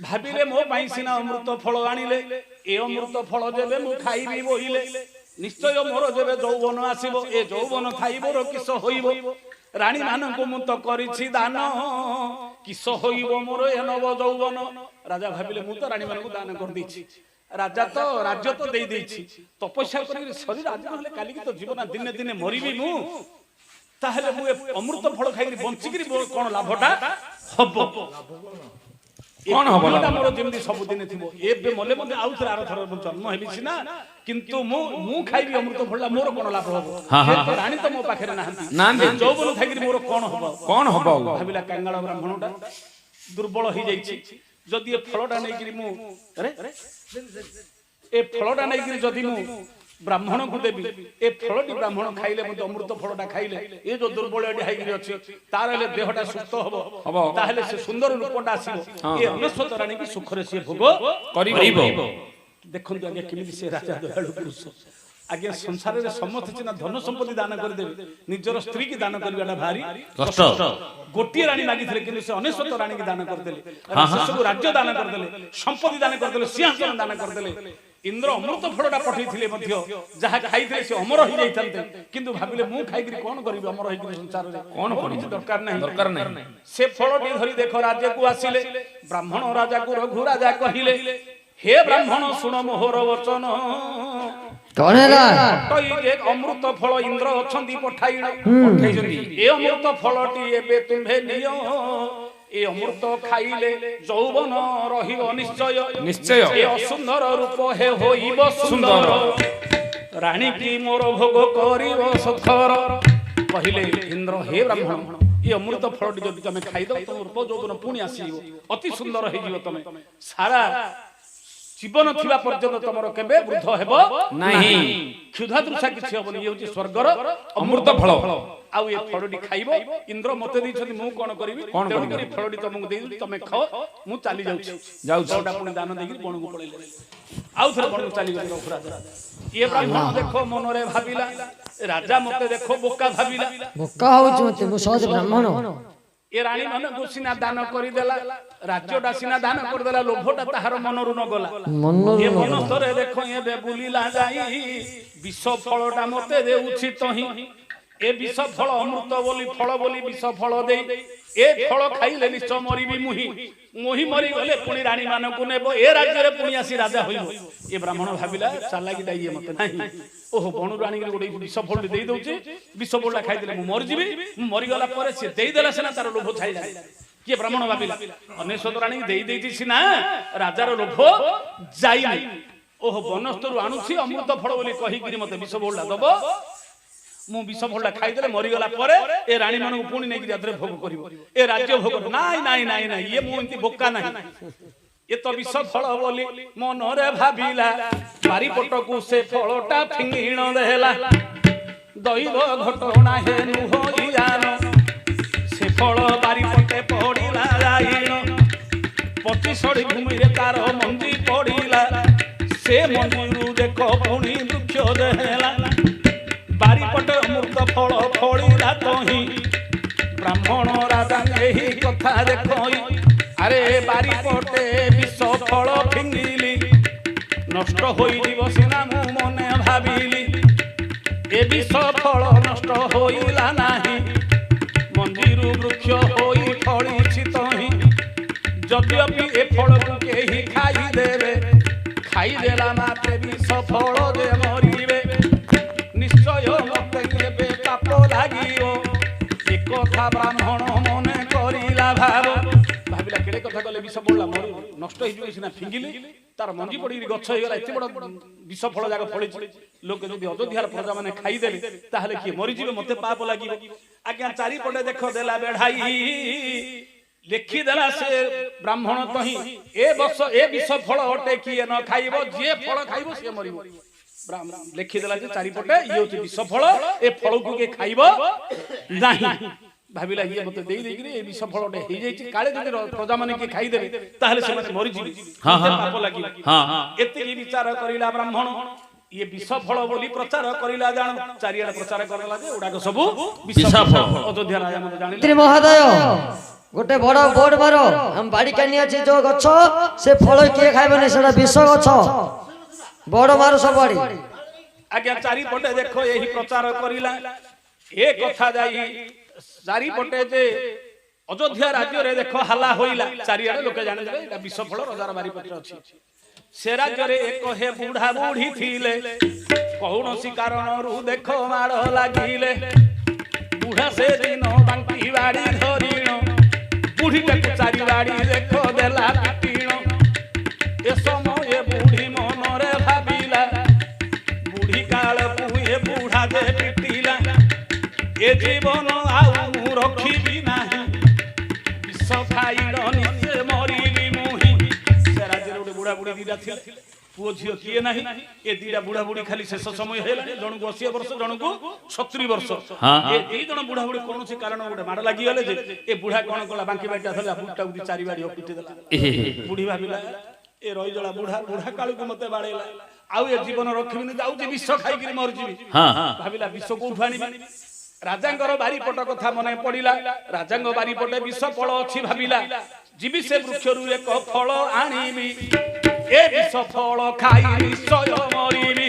ଭାବିଲେ ମୋ ପାଇଁ ସିନା ଅମୃତ ଫଳ ଆଣିଲେ ଏ ଅମୃତ ଫଳ ଯେବେ ମୁଁ ଖାଇବି ବୋଇଲେ ନିଶ୍ଚୟ ମୋର ଯେବେ ଯୌବନ ଆସିବ ଏ ଯୌବନ ଥାଇ ମୋର କିସ ହୋଇବ ରାଣୀ ମାନଙ୍କୁ ମୁଁ ତ କରିଛି ଦାନ କିସ ହୋଇବ ମୋର ଏ ନବ ଯୌବନ ରାଜା ଭାବିଲେ ମୁଁ ତ ରାଣୀ ମାନଙ୍କୁ ଦାନ କରିଦେଇଛି ରାଜା ତ ରାଜ୍ୟ ତ ଦେଇଦେଇଛି ତପସ୍ୟା କରିକି ଶରୀର ଆଜି ନହେଲେ କାଲିକି ତ ଜୀବନ ଦିନେ ଦିନେ ମରିବି ମୁଁ ତାହେଲେ ମୁଁ ଏ ଅମୃତ ଫଳ ଖାଇକି ବଞ୍ଚିକିରି କଣ ଲାଭଟା ହବ କଣ ହବ ମୋର ଯେମିତି ସବୁଦିନ ଥିବ ଏବେ ମଲେ ମତେ ଆଉ ଥରେ ଆର ଥର ଜନ୍ମ ହେବି ସିନା କିନ୍ତୁ ମୁଁ ଖାଇବି ଅମୃତ ଫଳ ମୋର କଣ ଲାଭ ହବ ରାଣୀ ତ ମୋ ପାଖରେ ନାହାନ୍ତି ଯୌବନ ଥାଇକିରି ମୋର କଣ ହବ ଭାବିଲା କାଙ୍ଗାଳ ବ୍ରାହ୍ମଣଟା ଦୁର୍ବଳ ହେଇଯାଇଛି ଯଦି ଏ ଫଳଟା ନେଇକିରି ମୁଁ ଏ ଫଳଟା ନେଇକିରି ଯଦି ମୁଁ ବ୍ରାହ୍ମଣକୁ ଦେବି ଏ ଫଳଟି ବ୍ରାହ୍ମଣ ଖାଇଲେ ମଧ୍ୟ ଅମୃତ ଫଳଟା ଖାଇଲେ ଏ ଯୋଉ ଦୁର୍ବଳଟି ହେଇକିରି ଅଛି ତାର ହେଲେ ଦେହଟା ସୁସ୍ଥ ହବ ତାହେଲେ ସେ ସୁନ୍ଦର ରୂପଟା ଆସିବ ଏ ଅନେଶ୍ୱତ ରାଣୀକି ସୁଖରେ ସିଏ ଭୋଗ କରିବ ଦେଖନ୍ତୁ ଆଜ୍ଞା କେମିତି ସେ ରାଜା ଦୟାଳୁ ପୁରୁଷ ଆଜ୍ଞା ସଂସାରରେ ସମସ୍ତେ ସିନା ଧନ ସମ୍ପତ୍ତି ଦାନ କରିଦେବେ ନିଜର ସ୍ତ୍ରୀ କି ଦାନ କରିବାଟା ଭାରି କଷ୍ଟ। ଗୋଟିଏ ରାଣୀ ମାଗିଥିଲେ କିନ୍ତୁ ସେ ଅନେଶ୍ୱତ ରାଣୀକି ଦାନ କରିଦେଲେ ସବୁ ରାଜ୍ୟ ଦାନ କରିଦେଲେ ସମ୍ପତ୍ତି ଦାନ କରିଦେଲେ ସିଂହାସନ ଦାନ କରିଦେଲେ ଇନ୍ଦ୍ର ଅମୃତ ଫଳଟା ପଠେଇଥିଲେ ମଧ୍ୟ ଯାହା ଖାଇଥିଲେ ସେ ଅମର ହେଇଯାଇଥାନ୍ତେ କିନ୍ତୁ ଭାବିଲେ ମୁଁ ଖାଇକିରି କଣ କରିବି ଅମର ହେଇକିରି ସଂସାରରେ କଣ କିଛି ଦରକାର ନାହିଁ ସେ ଫଳଟି ଧରି ଦେଖ ରାଜ୍ୟକୁ ଆସିଲେ ବ୍ରାହ୍ମଣ ରାଜାକୁ ରଘୁ ରାଜା କହିଲେ ହେ ବ୍ରାହ୍ମଣ ଶୁଣ ମୋହର ବଚନ କଣ ହେଲା ଯେ ଅମୃତ ଫଳ ଇନ୍ଦ୍ର ଅଛନ୍ତି ପଠେଇଛନ୍ତି ଏ ଅମୃତ ଫଳଟି ଏବେ ତୁମ୍ଭେ ନିଅ ଏ ଅମୃତ ଖାଇଲେ ଯୌବନ ରହିବ ନିଶ୍ଚୟ ଏ ଅସୁନ୍ଦର ରୂପ ହେ ହୋଇବ ସୁନ୍ଦର ରାଣୀ କି ମୋର ଭୋଗ କରିବ ସଖର କହିଲେ ଇନ୍ଦ୍ର ହେ ବ୍ରାହ୍ମଣ ଏ ଅମୃତ ଫଳଟି ଯଦି ତମେ ଖାଇଦବ ତମ ରୂପ ଯୌବନ ପୁଣି ଆସିଯିବ ଅତି ସୁନ୍ଦର ହେଇଯିବ ତମେ ସାରା ଜୀବନ ଥିବା ପର୍ଯ୍ୟନ୍ତ ତମର କେବେ ବୃଦ୍ଧ ହେବ ନାହିଁ କ୍ଷୁଧା ତୃଷା କିଛି ହବନି ଇଏ ହଉଛି ସ୍ୱର୍ଗର ଅମୃତ ଫଳ ଆଉ ଏ ଫଳଟି ଖାଇବ ଇନ୍ଦ୍ର ମତେ ଦେଇଛନ୍ତି ମୁଁ କଣ କରିବି ତେଣୁକରି ଫଳଟି ତମକୁ ଦେଇଦେବି ତମେ ଖାଅ ମୁଁ ଚାଲି ଯାଉଛି ଫଳଟା ପୁଣି ଦାନ ଦେଇକି ବଣକୁ ପଳେଇଲେ ଆଉ ଥରେ ବଣକୁ ଚାଲିଗଲେ ରଘୁ ରାଜା ଇଏ ବ୍ରାହ୍ମଣ ଦେଖ ମନରେ ଭାବିଲା ରାଜା ମତେ ଦେଖ ବୋକା ଭାବିଲା ବୋକା ହଉଛି ମତେ ମୁଁ ସହଜ ବ୍ରାହ୍ମଣ ଏ ରାଣୀ ମାନଙ୍କୁ ସିନା ଦାନ କରିଦେଲା ରାଜ୍ୟଟା ସିନା ଦାନ କରିଦେଲା ଲୋଭଟା ତାହାର ମନରୁ ନ ଗଲା ଏ ମନସ୍ଥରେ ଦେଖ ଏବେ ବୁଲିଲା ଯାଇ ବିଷ ଫଳଟା ମତେ ଦେଉଛି ତହିଁ ଏ ବିଷ ଫଳ ଅମୃତ ବୋଲି ବିଷ ଫଳ ଦେଇ ଏ ଫଳ ଖାଇଲେ ନିଶ୍ଚୟ ମରିବି ମୁହିଁ ମରିଗଲେ ପୁଣି ରାଣୀ ମାନଙ୍କୁ ନେବ ଏ ରାଜ୍ୟରେ ପୁଣି ଆସି ରାଜା ହୋଇବ ଏ ବ୍ରାହ୍ମଣ ଭାବିଲା ଚାଲାକିଟା ଇଏ ମତେ ନାହିଁ ଓହୋ ବଣରୁ ଆଣିକି ଗୋଟେ ବିଷ ଫଳଟି ଦେଇ ଦଉଛି ବିଷ ଫଳଟା ଖାଇଦେଲେ ମୁଁ ମରିଯିବି ମୁଁ ମରିଗଲା ପରେ ସେ ଦେଇଦେଲା ସିନା ତାର ଲୋଭ ଛାଇଲା କିଏ ବ୍ରାହ୍ମଣ ଭାବିଲା ଅନେଶ୍ୱତ ରାଣୀକି ଦେଇଛି ସିନା ରାଜାର ଲୋଭ ଯାଇନି ଓହୋ ବନସ୍ତରୁ ଆଣୁଛି ଅମୃତ ଫଳ ବୋଲି କହିକିରି ମତେ ବିଷ ଫଳଟା ଦବ ମୁଁ ବିଷ ଫଳଟା ଖାଇଦେଲେ ମରିଗଲା ପରେ ଏ ରାଣୀ ମାନଙ୍କୁ ପୁଣି ନେଇକି ରାଜ୍ୟରେ ଭୋଗ କରିବ ଏ ରାଜ୍ୟ ଭୋଗ ନାଇଁ ଇଏ ମୁଁ ଏମିତି ବୋକା ନାହିଁ ଏ ତ ବିଷ ଫଳ ବୋଲି ମନରେ ଭାବିଲା ବାରିପଟକୁ ସେ ଫଳଟା ଫିଙ୍ଗିଣ ଦେଲା ଦୈବ ଘଟଣା ହେ ନୁହ ଇଆନ ସେ ଫଳ ବାରିପଟେ ପଡ଼ିଲା ଯାଇଣ ପଚିଶଡ଼ି ଭୂମିରେ ତାର ମଞ୍ଜି ପଡ଼ିଲା ସେ ମଞ୍ଜିରୁ ଦେଖ ପୁଣି ବୃକ୍ଷ ଦେଲା ବାରିପଟେ ଅମୃତ ଫଳ ଫଳିଲା ତହିଁ ବ୍ରାହ୍ମଣ ରାଜା ଏହି କଥା ଦେଖଇ ଆରେ ବାରିପଟେ ବିଷ ଫଳ ଫିଙ୍ଗିଲି ନଷ୍ଟ ହୋଇଯିବ ସିନା ମୁଁ ମନେ ଭାବିଲି ଏ ବିଷ ଫଳ ନଷ୍ଟ ହୋଇଲା ନାହିଁ ମଞ୍ଜିରୁ ବୃକ୍ଷ ହୋଇ ଫଳିଛି ତହିଁ ଯଦ୍ୟପି ଏ ଫଳକୁ କେହି ଖାଇଦେଲା ମାତ୍ରେ ବିଷ ଫଳ ଯେ ମରିବେ ନିଶ୍ଚୟ ମତେ କେବେ ପାପ ଲାଗିବ ଏ କଥା ବ୍ରାହ୍ମଣ ମନେ କରିଲା ଭାବିଲା କେଡ଼େ କଥା କଲେ ବିଷ ପଡ଼ିଲା ମରିବ ନଷ୍ଟ ହେଇଯିବ ସିନା ଫିଙ୍ଗିଲି ତାର ମଞ୍ଜି ପଡ଼ିକି ଗଛ ହେଇଗଲା ଏତେ ବଡ଼ ବିଷ ଫଳ ଯାକ ଫଳିଛି ଲୋକେ ଯଦି ଅଯୋଧ୍ୟାର ପ୍ରଜା ମାନେ ଖାଇଦେଲେ ତାହେଲେ କିଏ ମରିଯିବେ ମତେ ପାପ ଲାଗିବ ଆଜ୍ଞା ଚାରିପଟେ ଦେଖ ଦେଲା ବେଢାଇ ଲେଖିଦେଲା ସେ ବ୍ରାହ୍ମଣ ତହିଁ ଏ ବିଷ ଫଳ ଅଟେ କିଏ ନ ଖାଇବ ଯିଏ ଫଳ ଖାଇବ ସିଏ ମରିବ ଲେଖିଦେଲା ଯେ ଚାରିପଟେ ଇଏ ହଉଛି ବିଷ ଫଳ ଏ ଫଳକୁ କିଏ ଖାଇବ ନାହିଁ ଭାବିଲା ଇଏ ମତେ ଦେଇକିରି ଏ ବିଷ ଫଳଟେ ହେଇଯାଇଛି କାଳେ ଯଦି ପ୍ରଜା ମାନେ କିଏ ଖାଇଦେବେ ତାହେଲେ ସେମାନେ ମରିଯିବେ ପାପ ଲାଗିବ ଏତିକି ବିଚାର କରିଲା ବ୍ରାହ୍ମଣ ଇଏ ବିଷ ଫଳ ବୋଲି ପ୍ରଚାର କରିଲା ଜାଣ ଚାରିଆଡେ ପ୍ରଚାର କରିଲା ଯେ ଏଗୁଡାକ ସବୁ ବିଷ ଫଳ ଅଯୋଧ୍ୟା ରାଜା ମାନେ ଜାଣିଲେ ମହୋଦୟ ଗୋଟେ ବଡ ବୋର୍ଡ ମାର ଆମ ବାଡି କାନି ଅଛି ଯୋଉ ଗଛ ସେ ଫଳ କିଏ ଖାଇବନି ସେଟା ବିଷ ଗଛ ବଡ ମାର ସବୁଆଡେ ଆଜ୍ଞା ଚାରିପଟେ ଦେଖ ଏହି ପ୍ରଚାର କରିଲା ଏ କଥା ଯାଇ ଚାରିପଟେ ଯେ ଅଯୋଧ୍ୟା ରାଜ୍ୟରେ ଦେଖ ହାଲା ହୋଇଲା ଚାରିଆଡେ ଲୋକେ ଜାଣିଲେ ଏଟା ବିଷ ଫଳ ରଜାର ବାରିପଟେ ଅଛି ସେ ରାଜ୍ୟରେ ଏକ ହେ ବୁଢା ବୁଢୀ ଥିଲେ କୌଣସି କାରଣରୁ ଦେଖ ମାଡ଼ ଲାଗିଲେ ବୁଢା ସେ ଦିନ ବାଙ୍କି ବାଡି ଧରିଣ ବୁଢୀଟାକୁ ଚାରି ବାଡି ଦେଖ ଦେଲା ପିଟିଣ ଏ ସମୟ ବୁଢୀ ମନରେ ଭାବିଲା ବୁଢୀ କାଳକୁ ଏ ବୁଢା ଯେ ପିଟିଲା ଏ ଜୀବନ ଆଉ ମୁଁ ରଖିବି ନାହିଁ ବିଷ ଖାଇଲ ନିଜେ ମରିବି ମୁହିଁ ସେ ରାଜ୍ୟରେ ଗୋଟେ ବୁଢା ବୁଢୀ ଦିଟା ଥିଲେ ପୁଅ ଝିଅ କିଏ ନାହିଁ ଏ ଦିଟା ବୁଢା ବୁଢୀ ଖାଲି ଶେଷ ସମୟ ହେଲାଣି ଜଣକୁ 80 ବର୍ଷ ଜଣକୁ 70 ବର୍ଷ ଏ ଦି ଜଣ ବୁଢା ବୁଢୀ କୌଣସି କାରଣ ଗୋଟେ ମାଡ଼ ଲାଗିଗଲେ ଯେ ଏ ବୁଢା କଣ କଲା ବାଙ୍କି ବାଡ଼ିଟା ଧରିଲା ବୁଢାଟାକୁ ଚାରି ବାଡ଼ି ପିଟି ଦେଲା ବୁଢୀ ଭାବିଲା ଏ ରହିଜଳା ବୁଢା କାଳକୁ ମତେ ବାଡେଇଲା ଆଉ ଏ ଜୀବନ ରଖିବିନି ଯାଉଛି ବିଷ ଖାଇକିରି ମରିଯିବି ଭାବିଲା ବିଷ କୋଉଠୁ ଆଣିବି ରାଜାଙ୍କର ବାରିପଟ କଥା ମନେ ପଡିଲା ରାଜାଙ୍କ ବାରିପଟେ ବିଷ ଫଳ ଅଛି ଭାବିଲା ଯିବି ସେ ବୃକ୍ଷରୁ ଏକ ଫଳ ଆଣିବି ଏ ବିଷ ଫଳ ଖାଇ ନିଶ୍ଚୟ ମରିବି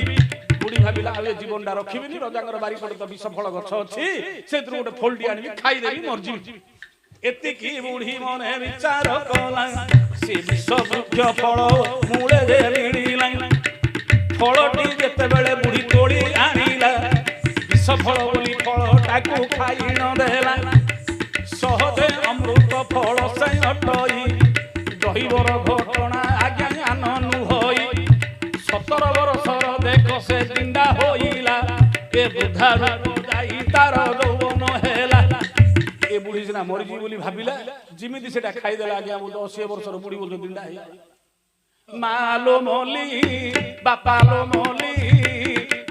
ବୁଢୀ ଭାବିଲା ଆଉ ଏ ଜୀବନଟା ରଖିବିନି ରାଜାଙ୍କର ବାରିପଟେ ତ ବିଷ ଫଳ ଗଛ ଅଛି ସେଥିରୁ ଗୋଟେ ଫଳଟି ଆଣିବି ଖାଇଦେବି ମରିଯିବି ଏତିକି ବୁଢୀ ମନେ ବିଚାର କଲା ସେ ବିଷ ବୃକ୍ଷ ଫଳ ମୂଳେ ମିଳିଲା ଫଳଟି ଯେତେବେଳେ ବୁଢୀ ତୋଳି ଆଣିଲା ବିଷ ଫଳ ବୋଲି ଫଳଟାକୁ ଖାଇ ନ ଦେଲା ସହଜେ ଅମୃତ ଫଳ ସେ ଅଟଇ ଦହିବର ଘଟଣା ଆଜ୍ଞା ଜ୍ଞାନ ନୁହଇ 17 ବର୍ଷର ଦେଖ ସେ ଦିଣ୍ଡା ହୋଇଲା ଏ ବୃଦ୍ଧା ରୂପ ଯାଇ ତାର ଯୌବନ ହେଲା ଏ ବୁଢୀ ସିନା ମରିଯିବି ବୋଲି ଭାବିଲା ଯେମିତି ସେଟା ଖାଇଦେଲା ଆଜ୍ଞା 80 ବର୍ଷର ବୁଢୀ ବୋଲି ଦିଣ୍ଡା ହେଇଗଲା ମାଲୋ ମଲି ବାପାଲୋ ମଲି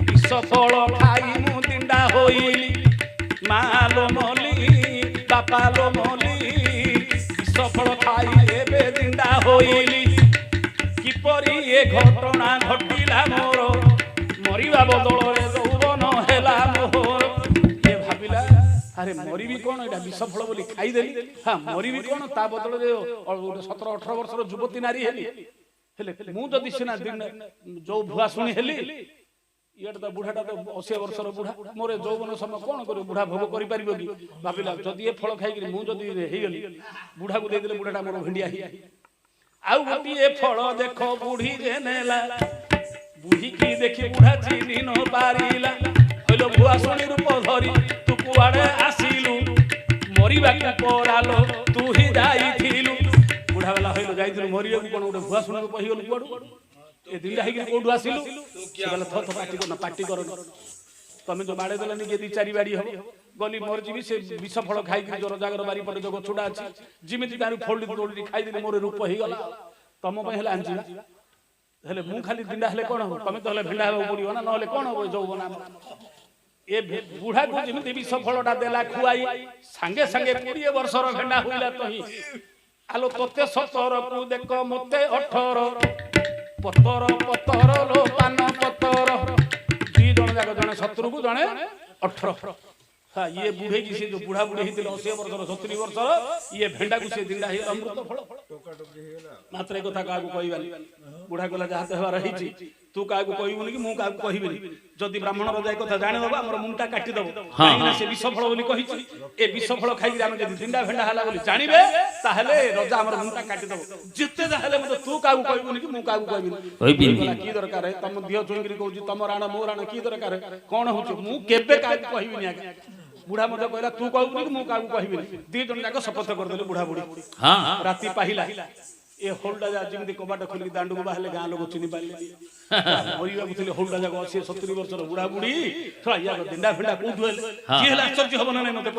ବିଷ ଫଳ ଖାଇ ମୁଁ ଦିଣ୍ଡା ହୋଇଲି ମାଲୋ ମଲି ବାପାଲୋ ମଲି ବିଷ ଫଳ ଖାଇ ଏବେ ଦିଣ୍ଡା ହୋଇଲି କିପରି ଏ ଘଟଣା ଘଟିଲା ମୋର ମରିବା ବଦଳରେ ଯୌବନ ହେଲା ମୋର ଏ ଭାବିଲା ଆରେ ମରିବି କଣ ଏଟା ବିଷ ଫଳ ବୋଲି ଖାଇଦେଲି ହଁ ମରିବି କଣ ତା ବଦଳରେ 17-18 ବର୍ଷର ଯୁବତୀ ନାରୀ ହେଲି ହେଲେ ମୁଁ ଯଦି ସିନା ଯୋଉ ଭୁଆ ଶୁଣି ହେଲି ଇଏଟା ତ ବୁଢାଟା ତ 80 ବର୍ଷର ବୁଢା ମୋର ଯୌବନ ସମୟ କଣ କରିବ ବୁଢା ଭୋଗ କରିପାରିବ କି ଭାବିଲା ଯଦି ଏ ଫଳ ଖାଇକିରି ମୁଁ ଯଦି ହେଇଗଲି ବୁଢାକୁ ଦେଇଦେଲେ ବୁଢାଟା ମୋର ଭେଣ୍ଡିଆ ହେଇ ଆଉ ଗୋଟିଏ ଫଳ ଦେଖ ବୁଢୀ ଯେ ନେଲା ବୁଢୀ କି ଦେଖି ବୁଢା ଚିହ୍ନି ନ ପାରିଲା କହିଲ ଭୁଆ ଶୁଣି ରୂପ ଧରି ତୁ କୁଆଡେ ଆସିଲୁ ମରିବାକୁ ପରାଲୋ ତୁ ହିଁ ଯାଇଥିଲୁ ବୁଢା ବେଲା ହଇଲ ଯାଇଥିଲୁ ମରିବାକୁ କଣ ଗୋଟେ ଭୁଆ ଶୁଣିବାକୁ କହିଗଲୁ କୁଆଡୁ ଏ ଦିଣ୍ଡା ହେଇକି କୋଉଠୁ ଆସିଲୁ ସେ କହିଲା ଥ ପାଟି କର ତମେ ଯୋଉ ବାଡେ ଦେଲନି କି 2-4 ବାଡି ହବ ଗଲି ମରିଯିବି ସେ ବିଷ ଫଳ ଖାଇକି ଯୋର ଜାଗର ବାରି ପଟେ ଯୋଉ ଗଛୁଡା ଅଛି ଯେମିତି ତାର ଫୋଲ୍ଡି ତୋଳି ଖାଇଦେଲି ମୋର ରୂପ ହେଇଗଲା ତମ ପାଇଁ ହେଲେ ଆଣିଛି ହେଲେ ମୁଁ ଖାଲି ଦିଣ୍ଡା ହେଲେ କଣ ହବ ତମେ ତ ହେଲେ ଭିଣ୍ଡା ହେବାକୁ ପଡିବ ନା ନହେଲେ କଣ ହବ ଯୌବନ ଏ ବୁଢାକୁ ଯେମିତି ବିଷ ଫଳଟା ଦେଲା ଖୁଆଇ ସାଙ୍ଗେ ସାଙ୍ଗେ 20 ବର୍ଷର ଭେଣ୍ଡା ହୋଇଲା ତହି ଆଲୋ ତତେ 17 କୁ ଦେଖ ମତେ 18 ପତର ପତର ଲୋ ପାନ ପତର 2 ଜଣ ଯାକ ଜଣେ 17 କୁ ଜଣେ 18 ଇଏ ବୁଢେଇକି ସେ ଯୋଉ ବୁଢା ବୁଢୀ ହେଇଥିଲେ 80 ବର୍ଷର 70 ବର୍ଷର ଇଏ ଭେଣ୍ଡାକୁ ସେ ଦିଣ୍ଡା ହେଇ ଅମୃତ ଫଳ ମାତ୍ର ଏ କଥା କାହାକୁ କହିବାନି ବୁଢା କହିଲା ଯାହା ତ ହେବାର ହେଇଛି ତୁ କାହାକୁ କହିବୁନି କି ମୁଁ କାହାକୁ କହିବିନି ଯଦି ବ୍ରାହ୍ମଣ ରଜା କଥା ଜାଣିଦବ ଆମର ମୁଣ୍ଡଟା କାଟିଦବ କାହିଁକିନା ସେ ବିଷ ଫଳ ବୋଲି କହିଛି ଏ ବିଷ ଫଳ ଖାଇକି ଆମେ ଯଦି ଦିଣ୍ଡା ଭେଣ୍ଡା ହେଲା ବୋଲି ଜାଣିବେ ତାହେଲେ ରଜା ଆମର ମୁଣ୍ଡଟା କାଟିଦବ ଯେତେ ଯାହା ହେଲେ ମତେ ତୁ କାହାକୁ କହିବୁନି କି ମୁଁ କାହାକୁ କହିବିନି କି ଦରକାର ତମ ଦିହ ଚୁଇଁକିରି କହୁଛି ତମ ରାଣ ମୋ ରାଣ କି ଦରକାର କଣ ହଉଛି ମୁଁ କେବେ କାହାକୁ କହିବିନି ଆଜ୍ଞା ବୁଢା ମତେ କହିଲା ତୁ କହିବୁନି କି ମୁଁ କାହାକୁ କହିବିନି 2 ଜଣ ଯାକ ଶପଥ କରିଦେଲେ ବୁଢା ବୁଢୀ ରାତି ପାହିଲା ଏ ହୋଲଡା ଯେମିତି କବାଟ ଖୋଲିକି ଦାଣ୍ଡକୁ ବାହାରିଲେ ଗାଁ ଲୋକ ଚିହ୍ନି ପାରିଲେ ମରିବାକୁ ଥିଲେ ହୋଲଡା ଯାକ 80-70 ବର୍ଷର ବୁଢା ବୁଢୀ ଦିଣ୍ଡା ଫେଣ୍ଡା କୋଉଠୁ ହେଲେ ଯିଏ ହେଲେ ଆଶ୍ଚର୍ଯ୍ୟ ହବ ନା ନାଇଁ ମତେ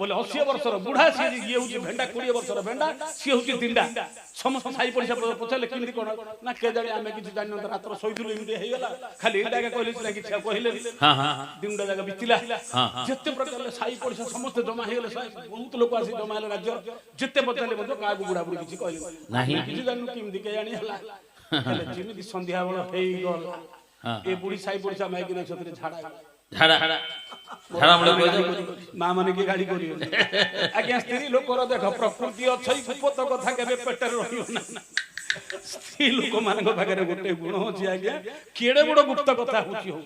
ବୋଲେ 80 ବର୍ଷର ବୁଢା ସିଏ ଇଏ ହଉଛି ଭେଣ୍ଡା 20 ବର୍ଷର ଭେଣ୍ଡା ସିଏ ହଉଛି ଦିଣ୍ଡା ସମସ୍ତ ସାଇ ପଡିଶା ପଚାରିଲେ କେମିତି କଣ ନା କେଜାଣି ଆମେ କିଛି ଜାଣିନୁ ରାତ୍ର ଶୋଇଥିଲୁ ଏମିତି ହେଇଗଲା ଖାଲି ଏଇଟା କହିଲେ ସିନା କିଛି କହିଲେ ଦିଣ୍ଡା ଜାଗା ବିତିଲା ଯେତେ ପ୍ରକାର ସାଇ ପଡିଶା ସମସ୍ତେ ଜମା ହେଇଗଲେ ବହୁତ ଲୋକ ଆସି ଜମା ହେଲେ ରାଜ୍ୟ ଯେତେ ପଚାରିଲେ ମଧ୍ୟ କାହାକୁ ବୁଢା ବୁଢୀ କିଛି କହିଲେ କିଛି ଜାଣିନୁ କେମିତି କେଜାଣି ହେଲା ହେଲେ ଯେମିତି ସନ୍ଧ୍ୟା ବେଳ ହେଇଗଲା ଏ ବୁଢୀ ସାଇ ପଡିଶା ମାଇକି ନାଇଁ ସେଥିରେ ମା ମାନେ କି ଗାଡି କରିବେ ଆଜ୍ଞା ସ୍ତ୍ରୀ ଲୋକର ଦେଖ ପ୍ରକୃତି ଅଛି କୁପତ କଥା କେବେ ପେଟରେ ରହିବ ନା ସ୍ତ୍ରୀ ଲୋକ ମାନଙ୍କ ପାଖରେ ଗୋଟେ ଗୁଣ ଅଛି ଆଜ୍ଞା କେଡେ ବଡ ଗୁପ୍ତ କଥା ହଉଛି ହଉ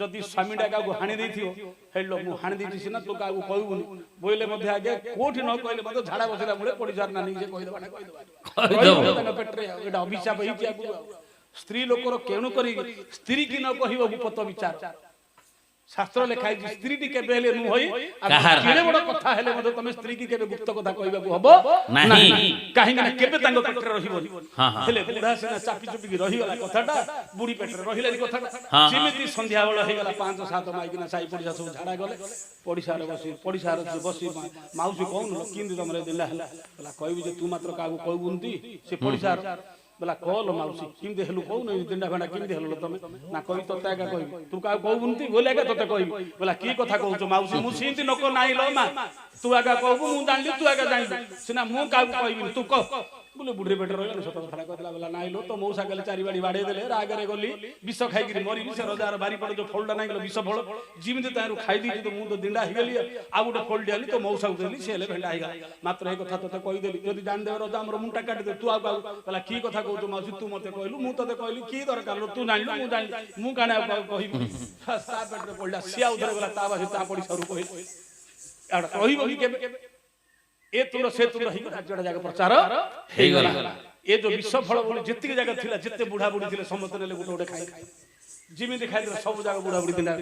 ଯଦି ସ୍ୱାମୀଟା କାହାକୁ ହାଣି ଦେଇଥିବ ହେଲୋ ମୁଁ ହାଣି ଦେଇଛି ସିନା ତୁ କାହାକୁ କହିବୁନି ବୋଇଲେ ମଧ୍ୟ ଆଜ୍ଞା କୋଉଠି ନ କହିଲେ ମଧ୍ୟ ଝାଡା ବସିଲା ବେଳେ ପଡିସାର ନା ନିଜେ କହିଦେବା ପେଟରେ ଏଟା ଅଭିଶାପ ହେଇଛି ଆଗକୁ ସ୍ତ୍ରୀ ଲୋକର କେଣୁ କରି ସ୍ତ୍ରୀ କି ନ କହିବ ଗୁପ୍ତ ବିଚାର शास्त्र लिखाई स्त्री केबे हेले नु होई केने बड़ कथा हेले मते तमे स्त्री की केबे गुप्त कथा कहबाकू हबो नाही काहे ना केबे तांग पेटरे रहिबोनी हेले बुढ़ा सेना चापी चुपी की रही गला कथाटा बुढ़ी पेटरे रहिलानी कथाटा जेमिति संध्या बेला हे गला 5-7 माइकिना साई पड़िसा सब झाड़ा गले पड़िसार बसी माउसी कोन किंदी तमरे दिला हला कहबी जे तू मात्र कागु कहबुंती से पड़िसार बोला कल माउसी किंदी हेलु कहू दिंडा फेंडा किंदी हेलु तमे ना कहि तते आगा कहि तू का कहबुंती बोले आगा तते कहि बोला की कथा कहू माउसी मु सिंती नको नाही लो मा तू आगा कहबु मु जानली तू आगा जानली सिना मु का कहबी तू कह बोले बुढ़े पेट रही सत कथा कहला बोला नाई लो तो मौसा गले चारि बाड़ी बाड़े देले रागरे गली विष खाई मरी से रजार बारी पड़े जो फलटा नाई गलो विष फल जिमिति तारू खाई दी तो मु तो दिंडा ही गली आ गोटे फल दियाली तो मौसा देली से हेले भेंडा हिगा मात्र एक कथा तते कहि देली यदि जान देव रजा हमर मुंटा काटी दे तू आ कहला की कथा कहू तू मासी तू मते कहलु मु तते कहली की दरकार लो तू जानलु मु जान मु काने कहि सा पेट रे पड़ला सिया उधर गला ता बासी ता पड़ी सरू कहि एडा कहिबो कि केबे ए तुरो से तुरो ही जड़ा जगह प्रचार हे गला ए जो विश्व फल बोले जितकी जगह थिला जिते बुढ़ा बुढ़ी थिले समस्त नेले गुटे गुटे खाई जिमि दिखाई दे सब जगह बुढ़ा बुढ़ी दिना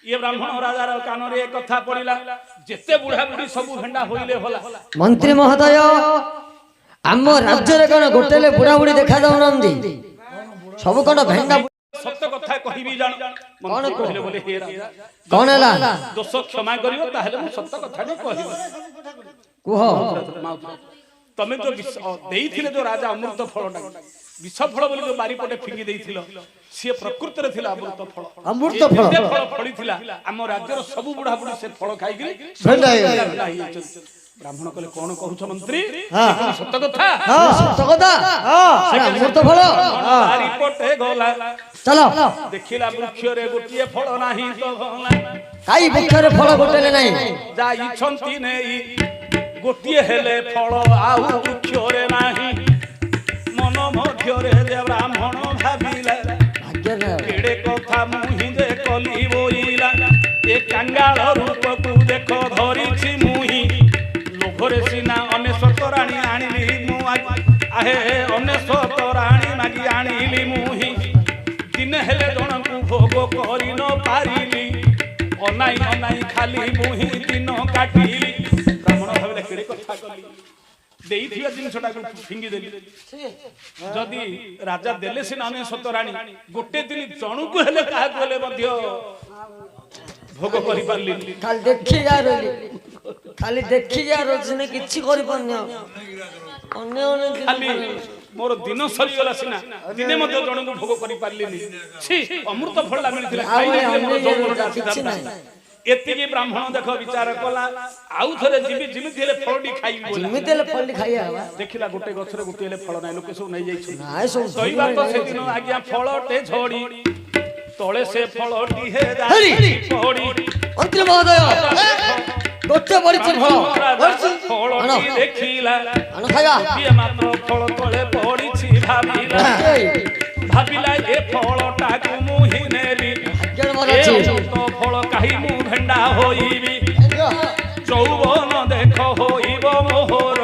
ये ब्राह्मण राजा रो कान रे कथा पड़िला जिते बुढ़ा बुढ़ी सब भेंडा होइले होला मंत्री महोदय आम राज्य रे कोन गोटेले बुढ़ा बुढ़ी देखा जाउ नंदी सब कोन भेंडा सत्य कथा कहिबी जान मंत्री कहले बोले हे राजा कोन हला दोष क्षमा करियो ताहेले मु सत्य कथा नै कहिबी कुह तमे जो देइथिले जो राजा अमृत फलटा विष फल बोली जो बारी पटे फिंगी देइथिलो से प्रकृति रे थिला अमृत फल जे फल फली थिला हम राज्यर सब बुढ़ा बुढ़ी से फल खाई गिरी भेंडा ही ब्राह्मण कहले कोन कहूछ मंत्री सत्य कथा सत्य कथा अमृत फल बारी पटे गला चलो देखिला वृक्ष रे गोटिए फल नाही तो भला काई वृक्ष रे फल गोटेले नाही जाई छंती नेई गोटिए हेले फल आउ वृक्ष रे नाही मन मध्य रे जे ब्राह्मण भाबिला केड़े कथा मुहि जे कली बोइला ए कांगाल रूप को देखो धरिछि मुहि लोभरे सिना अनेश्वर रानी आनिली मु आहे अनेश्वर रानी मागी आनिली मुहि दिन हेले जन को भोग करि न पारिली अनाई अनाई खाली मुहि दिन काटिली ब्राह्मण भाबले केड़े कथा कली देइथिया जिनसटा को फिंगी देली जदी राजा देले सिना अनेश्वर रानी गोटे दिन जणु को हेले काहा को हेले मध्य भोग करि पारली खाली देखि जा रहली खाली देखि जा रोजने किछि करि पन्य अन्य अन्य खाली मोर दिन सरी गला सिना दिने मध्य जणु को भोग करि पारली छी अमृत फलला मिलिथिला खाइ ले मोर जौवनटा सिद्धांत एतिकी ब्राह्मण देखो विचार कला आउ थरे जिबि जिमिति हेले फलडी खाइ बोला जिमिति हेले फलडी खाइ आवा देखिला गोटे गछरे गोटे हेले फल नै लोके सब नै जाई छै नाय सब सईबा तो से दिन आज्ञा फलटे झड़ी तळे से फलटी हे जाई पड़ी मंत्री महोदय गोटे बरिछि फल फलटी देखिला अन खाया ये मात्र फल तळे पड़िछि भाबिला भाबिला ए फलटा को मुहि नेबी जण मरछि तो फल काहि मु भेंडा होइबी चौवन देख होइब मोहर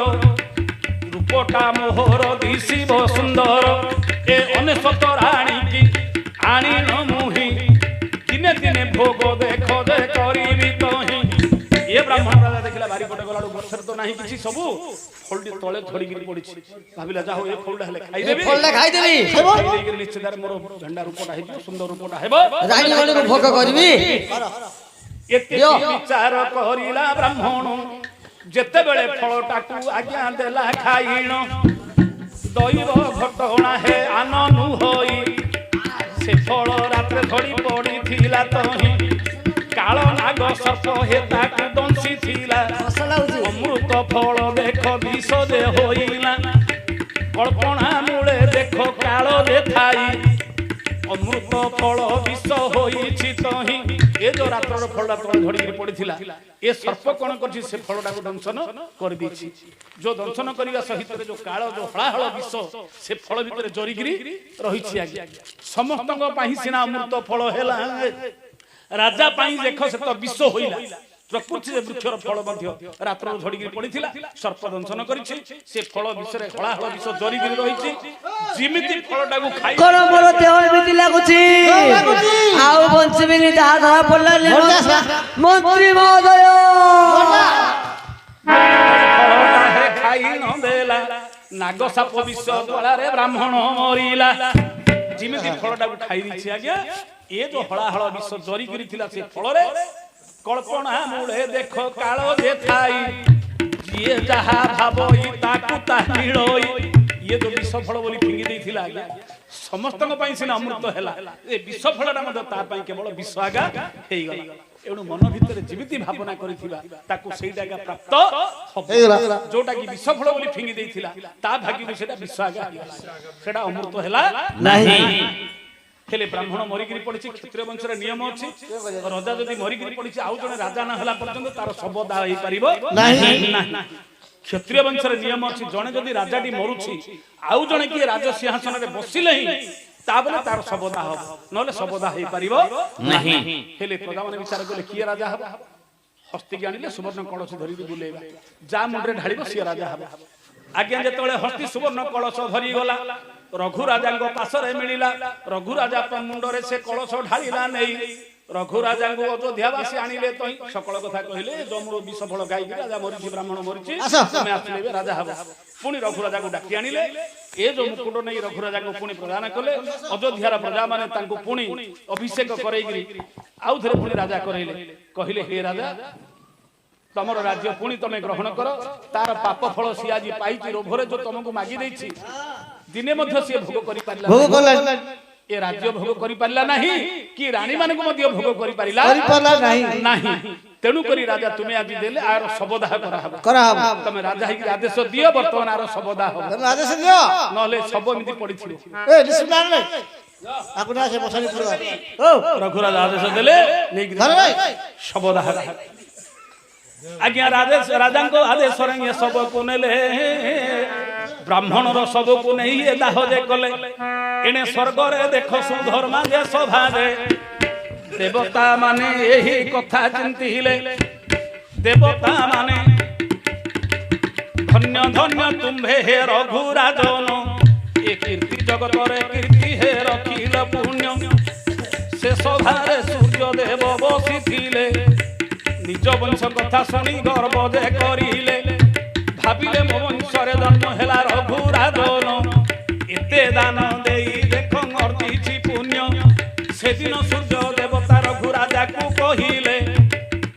रूपटा मोहर दिसिब सुंदर ए अनेश्वर रानी की आनी न मुहि दिने दिने भोग देख दे करिबी तही ए ब्राह्मण राजा देखिला बारी पटे गलाडू गछर तो नाही किछि सबु फलडी तळे झड़ी गिरी पड़िछि भाबिला जा हो ए फलडा हेले खाइ देबी फलडा खाइ देबी हेबो निश्चितार मोर भेंडा रूपटा हेबो सुंदर रूपटा हेबो रानी वाले को भोग करबी एते विचार करिला ब्राह्मण जेते बेले फलटाकू आज्ञा देला खाइण दैव घटना हे आननु होई से फल रात्रे झड़ी पड़िथिला तही काल नाग सर्प हे ताकू दंसी थिला अमृत फल देख विष दे होइला कल्पना मूले देख काल दे थाई अमृत फल विष होइछि तही ए जो रात्रर फलटा तळ झड़ी पड़िथिला ए सर्प कोन करछि से फलटा को दंशन कर दिछि जो दंशन करिया सहित जो काल जो हळाहळ विष से फल भितरे जरिगिरी रहिछि आज्ञा समस्तंग पाहि सिना अमृत फल हेला राजा पाई देख से तो विष होइला प्रकृति वृक्षर फल मध्य रात्र झड़िकी पड़िथिला सर्प दंशन करिछि से फल विषरे हळाहळ विष जरिगिरी रहिछि जिमिति फलटा को खाइ कोन मोर देह एमिति लागुछि आउ बंचबिनी जहा धरा पड़ला मंत्री महोदय फलटा हे खाइ न देला नाग साप विष द्वारा रे ब्राह्मण मरिला जिमिति फलटा को खाइ दिछि आज्ञा ए जो हळाहळ विष जरिगिरी थिला से फल रे कल्पना मूले देख काल दे थाई ये जहा भाबई ताकू ता मिलोई ये जो विष फल बोली फिंगी देथिला आज्ञा ସମସ୍ତଙ୍କ ପାଇଁ ସିନା ଅମୃତ ହେଲା ଏ ବିଷ ଫଳଟା ମଧ୍ୟ ତା ପାଇଁ କେବଳ ବିଷ ଆଗା ହେଇଗଲା ଏଣୁ ମନ ଭିତରେ ଯେମିତି ଭାବନା କରିଥିବା ତାକୁ ସେଇଟା ପ୍ରାପ୍ତ ହେଇଗଲା। ଯୋଉଟା କି ବିଷ ଫଳ ବୋଲି ଫିଙ୍ଗି ଦେଇଥିଲା ତା ଭାଗ୍ୟକୁ ସେଇଟା ବିଷ ଆଗା ହେଇଗଲା ସେଇଟା ଅମୃତ ହେଲା ନାହିଁ। ହେଲେ ବ୍ରାହ୍ମଣ ମରିକିରି ପଡିଛି କ୍ଷତ୍ରିୟ ବଂଶର ନିୟମ ଅଛି ରଜା ଯଦି ମରିକିରି ପଡିଛି ଆଉ ଜଣେ ରାଜା ନ ହେଲା ପର୍ଯ୍ୟନ୍ତ ତାର ଶବ ଦାହ ହେଇପାରିବ ନାହିଁ। କ୍ଷତ୍ରିୟ ବଂଶର ନିୟମ ଅଛି ଜଣେ ଯଦି ରାଜାଟି ମରୁଛି ଆଉ ଜଣେ କିଏ ରାଜ ସିଂହାସନରେ ବସିଲେ ହିଁ ତାପରେ ତାର ଶବ ଦାହ ହବ ନହେଲେ ଶବ ଦାହ ହେଇପାରିବ ନାହିଁ। ହେଲେ ପ୍ରଜାମାନେ ବିଚାର କଲେ କିଏ ରାଜା ହବ ହସ୍ତିକି ଆଣିଲେ ସୁବର୍ଣ୍ଣ କଳସ ଧରିକି ବୁଲେଇବା ଯାହା ମୁଣ୍ଡରେ ଢାଳିବ ସିଏ ରାଜା ହବ ଆଜ୍ଞା ଯେତେବେଳେ ହସ୍ତି ସୁବର୍ଣ୍ଣ କଳସ ଧରିଗଲା ରଘୁ ରାଜାଙ୍କ ପାଶରେ ମିଳିଲା ରଘୁ ରାଜା ମୁଣ୍ଡରେ ସେ କଳସ ଢାଳିଲା ନେଇ ରଘୁ ରାଜାଙ୍କୁ ଅଯୋଧ୍ୟାବାସୀ ଆଣିଲେ ତହିଁ ସକଳ କଥା କହିଲେ ଜମୁର ବିଷ ଫଳ ଗାଇକି ରାଜା ମରିଛି ବ୍ରାହ୍ମଣ ମରିଛି ତମେ ଆସିଲେ ଏବେ ରାଜା ହବ ପୁଣି ରଘୁ ରାଜାକୁ ଡାକି ଆଣିଲେ ଏ ଯୋଉ ମୁକୁଟ ନେଇ ରଘୁ ରାଜାଙ୍କୁ ପୁଣି ପ୍ରଦାନ କଲେ ଅଯୋଧ୍ୟାର ପ୍ରଜାମାନେ ତାଙ୍କୁ ପୁଣି ଅଭିଷେକ କରେଇକିରି ଆଉ ଥରେ ପୁଣି ରାଜା କରେଇଲେ କହିଲେ ହେ ରାଜା ତମର ରାଜ୍ୟ ପୁଣି ତମେ ଗ୍ରହଣ କର ତାର ପାପ ଫଳ ସିଏ ଆଜି ପାଇଛି ଲୋଭରେ ଯୋଉ ତମକୁ ମାଗି ଦେଇଛି ଦିନେ ମଧ୍ୟ ସିଏ ଭୋଗ କରିପାରିଲା ଭୋଗ କଲା ଏ ରାଜ୍ୟ ଭୋଗ କରିପାରିଲା ନାହିଁ କି ରାଣୀ ମାନଙ୍କୁ ମଧ୍ୟ ଭୋଗ କରିପାରିଲା ନାହିଁ ତେଣୁ କରି ରାଜା ତୁମେ ଆଜି ଦେଲେ ଆର ଶବଦାହ କରାହବ ତମେ ରାଜା ହେଇକି ଆଦେଶ ଦିଅ ବର୍ତ୍ତମାନ ଆର ଶବଦାହ ହବ ଆଦେଶ ଦିଅ ନହେଲେ ଶବ ଏମିତି ପଡିଥିବ ଏ ଡିସିପ୍ଲିନ ରେ ଆକୁ ନା ସେ ବସାନି ପଡିବା ଓ ରଘୁରାଜ ଆଦେଶ ଦେଲେ ନେଇକି ଶବଦାହ ଆଜ୍ଞା ରାଜାଙ୍କ ଆଦେଶରେ ଏ ଶବକୁ ନେଲେ ବ୍ରାହ୍ମଣର ଶବକୁ ନେଇ ଏ ଦାହ ଯେ କଲେ ଏଣେ ସ୍ୱର୍ଗରେ ଦେଖ ସୁଧର୍ମା ଯେ ସଭାରେ ଦେବତା ମାନେ ଏହି କଥା ଚିନ୍ତିଲେ ଦେବତା ମାନେ ଧନ୍ୟ ଧନ୍ୟ ତୁମ୍ଭେ ହେ ରଘୁରାଜନ ଏ କୀର୍ତ୍ତି ଜଗତରେ କୀର୍ତ୍ତି ହେ ରଖିଲ ପୁଣ୍ୟ ସେ ସଭାରେ ସୂର୍ଯ୍ୟ ଦେବ ବସିଥିଲେ ନିଜ ବଂଶ କଥା ଶୁଣି ଗର୍ବ ଯେ କରିଲେ ଭାବିଲେ ମୋ ବଂଶରେ ଜନ୍ମ ହେଲା ରଘୁରାଜନ ଏତେ ଦାନ ଦେଇ ଦେଖ ଅର୍ଜିଛି ପୁଣ୍ୟ ସେଦିନ ସୂର୍ଯ୍ୟ ଦେବତା ରଘୁରାଜାକୁ କହିଲେ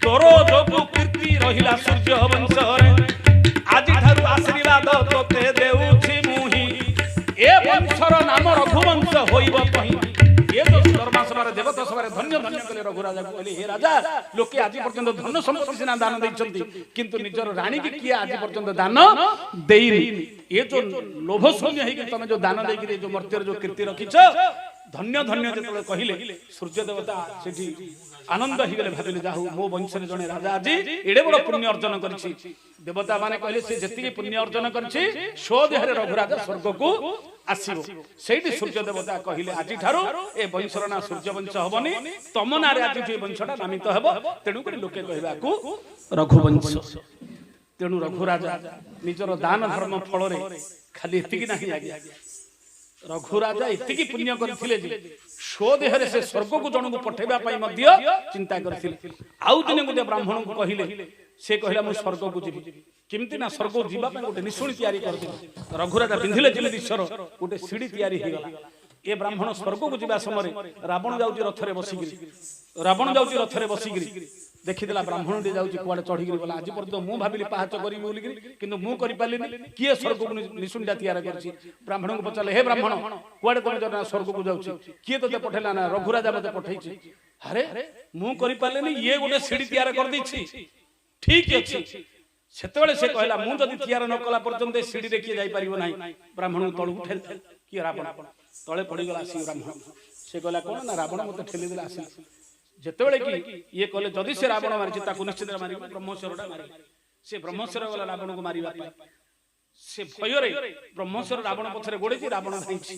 ତୋର ଯୋଗୁ କୀର୍ତ୍ତି ରହିଲା ସୂର୍ଯ୍ୟ ବଂଶରେ ଆଜିଠାରୁ ଆଶୀର୍ବାଦ ତୋତେ ଦେଉଛି ମୁହିଁ ଏ ବଂଶର ନାମ ରଘୁବଂଶ ହୋଇବ କହିଁ ଏ ଯୋଉ ଧର୍ମା ସଭାରେ ଦେବତା ସଭାରେ ଧନ୍ୟ ଧନ୍ୟ କଲେ ରଘୁରାଜାକୁ କହିଲେ ହେ ରାଜା ଲୋକେ ଆଜି ପର୍ଯ୍ୟନ୍ତ ଧନ ସମ୍ପତ୍ତି ସିନା ଦାନ ଦେଇଛନ୍ତି କିନ୍ତୁ ନିଜର ରାଣୀକି କିଏ ଆଜି ପର୍ଯ୍ୟନ୍ତ ଦାନ ଦେଇନି ଏ ଯୋଉ ଲୋଭ ଶୂନ୍ୟ ହେଇକି ତମେ ଯୋଉ ଦାନ ଦେଇକି ଯୋଉ ମର୍ତ୍ତ୍ୟରେ ଯୋଉ କୀର୍ତ୍ତି ରଖିଛ ଧନ୍ୟ ଧନ୍ୟ ଯେତେବେଳେ କହିଲେ ସୂର୍ଯ୍ୟ ଦେବତା ସେଠି ଆନନ୍ଦ ହେଇଗଲେ ଭାବିଲେ ଯାହା ହଉ ମୋ ବଂଶରେ ଜଣେ ରାଜା ଆଜି ଏଡେ ବଡ ପୁଣ୍ୟ ଅର୍ଜନ କରିଛି ଦେବତା ମାନେ କହିଲେ ସେ ଯେତିକି ପୁଣ୍ୟ ଅର୍ଜନ କରିଛି ସ୍ୱଦେହରେ ରଘୁରାଜା ସ୍ୱର୍ଗକୁ ଆସିବ ସେଇଠି ସୂର୍ଯ୍ୟ ଦେବତା କହିଲେ ଆଜିଠାରୁ ଏ ବଂଶର ନାଁ ସୂର୍ଯ୍ୟ ବଂଶ ହବନି ତମ ନାଁରେ ଆଜି ଏ ବଂଶଟା ନାମିତ ହେବ ତେଣୁକରି ଲୋକେ କହିବାକୁ ରଘୁବଂଶ ତେଣୁ ରଘୁରାଜା ନିଜର ଦାନ ଧର୍ମ ଫଳରେ ଖାଲି ଏତିକି ନାହିଁ ଆଜ୍ଞା ରଘୁରାଜା ଏତିକି ପୁଣ୍ୟ କରିଥିଲେ ଯେ ସ୍ୱଦେହରେ ସେ ସ୍ୱର୍ଗକୁ ଜଣକୁ ପଠେଇବା ପାଇଁ ମଧ୍ୟ ଚିନ୍ତା କରିଥିଲେ ଆଉ ଦିନେ ଗୋଟେ ବ୍ରାହ୍ମଣଙ୍କୁ କହିଲେ ସେ କହିଲା ମୁଁ ସ୍ୱର୍ଗକୁ ଯିବି କେମିତି ନା ସ୍ୱର୍ଗକୁ ଯିବା ପାଇଁ ଗୋଟେ ନିଶୁଣି ତିଆରି କରିଦେଲେ ରଘୁରାଜା ପିନ୍ଧିଲେ ଯେମିତି ଗୋଟେ ସିଡି ତିଆରି ହେଇଗଲା ଏ ବ୍ରାହ୍ମଣ ସ୍ୱର୍ଗକୁ ଯିବା ସମୟରେ ରାବଣ ଯାଉଛି ରଥରେ ବସିକିରି ଦେଖିଦେଲା ବ୍ରାହ୍ମଣଟି ଯାଉଛି କୁଆଡେ ଚଢିକିରି ଗଲା ଆଜି ପର୍ଯ୍ୟନ୍ତ ମୁଁ ଭାବିଲି ପାହାଚ କରିବି ବୋଲିକିରି କିନ୍ତୁ ମୁଁ କରିପାରିଲିନି କିଏ ସ୍ୱର୍ଗକୁ ନିଶୁଣିଟା ତିଆରି କରିଛି ବ୍ରାହ୍ମଣଙ୍କୁ ପଚାରିଲେ ହେ ବ୍ରାହ୍ମଣ କୁଆଡେ ତମେ ସ୍ୱର୍ଗକୁ ଯାଉଛି କିଏ ତୋତେ ପଠେଇଲା ନା ରଘୁରାଜା ମତେ ପଠେଇଛି ଆରେ ମୁଁ କରିପାରିଲିନି ଇଏ ଗୋଟେ ସିଡି ତିଆରି କରିଦେଇଛି ଠିକ ଅଛି ସେତେବେଳେ ସେ କହିଲା ମୁଁ ଯଦି ତିଆରି ନ କଲା ପର୍ଯ୍ୟନ୍ତ ସିଡିରେ କିଏ ଯାଇପାରିବ ନାହିଁ ବ୍ରାହ୍ମଣଙ୍କୁ ତଳକୁ ଠେଲିଦେଲେ କିଏ ରାବଣ ତଳେ ପଡିଗଲା ଆସିକି ବ୍ରାହ୍ମଣ ସେ କହିଲା କଣ ନା ରାବଣ ମତେ ଠେଲିଦେଲା ଆସିଲା ଯେତେବେଳେ କି ଇଏ କହିଲେ ଯଦି ସେ ରାବଣ ମାରିଛି ତାକୁ ନିଶ୍ଚିତ ମାରିବ ବ୍ରହ୍ମେଶ୍ୱରଟା ମାରିବ ସେ ବ୍ରହ୍ମେଶ୍ୱର ଗଲା ରାବଣକୁ ମାରିବା ପାଇଁ ସେ ଭୟରେ ବ୍ରହ୍ମେଶ୍ୱର ରାବଣ ପଛରେ ଗୋଡେଇଛି ରାବଣ ଧାଇଁଛି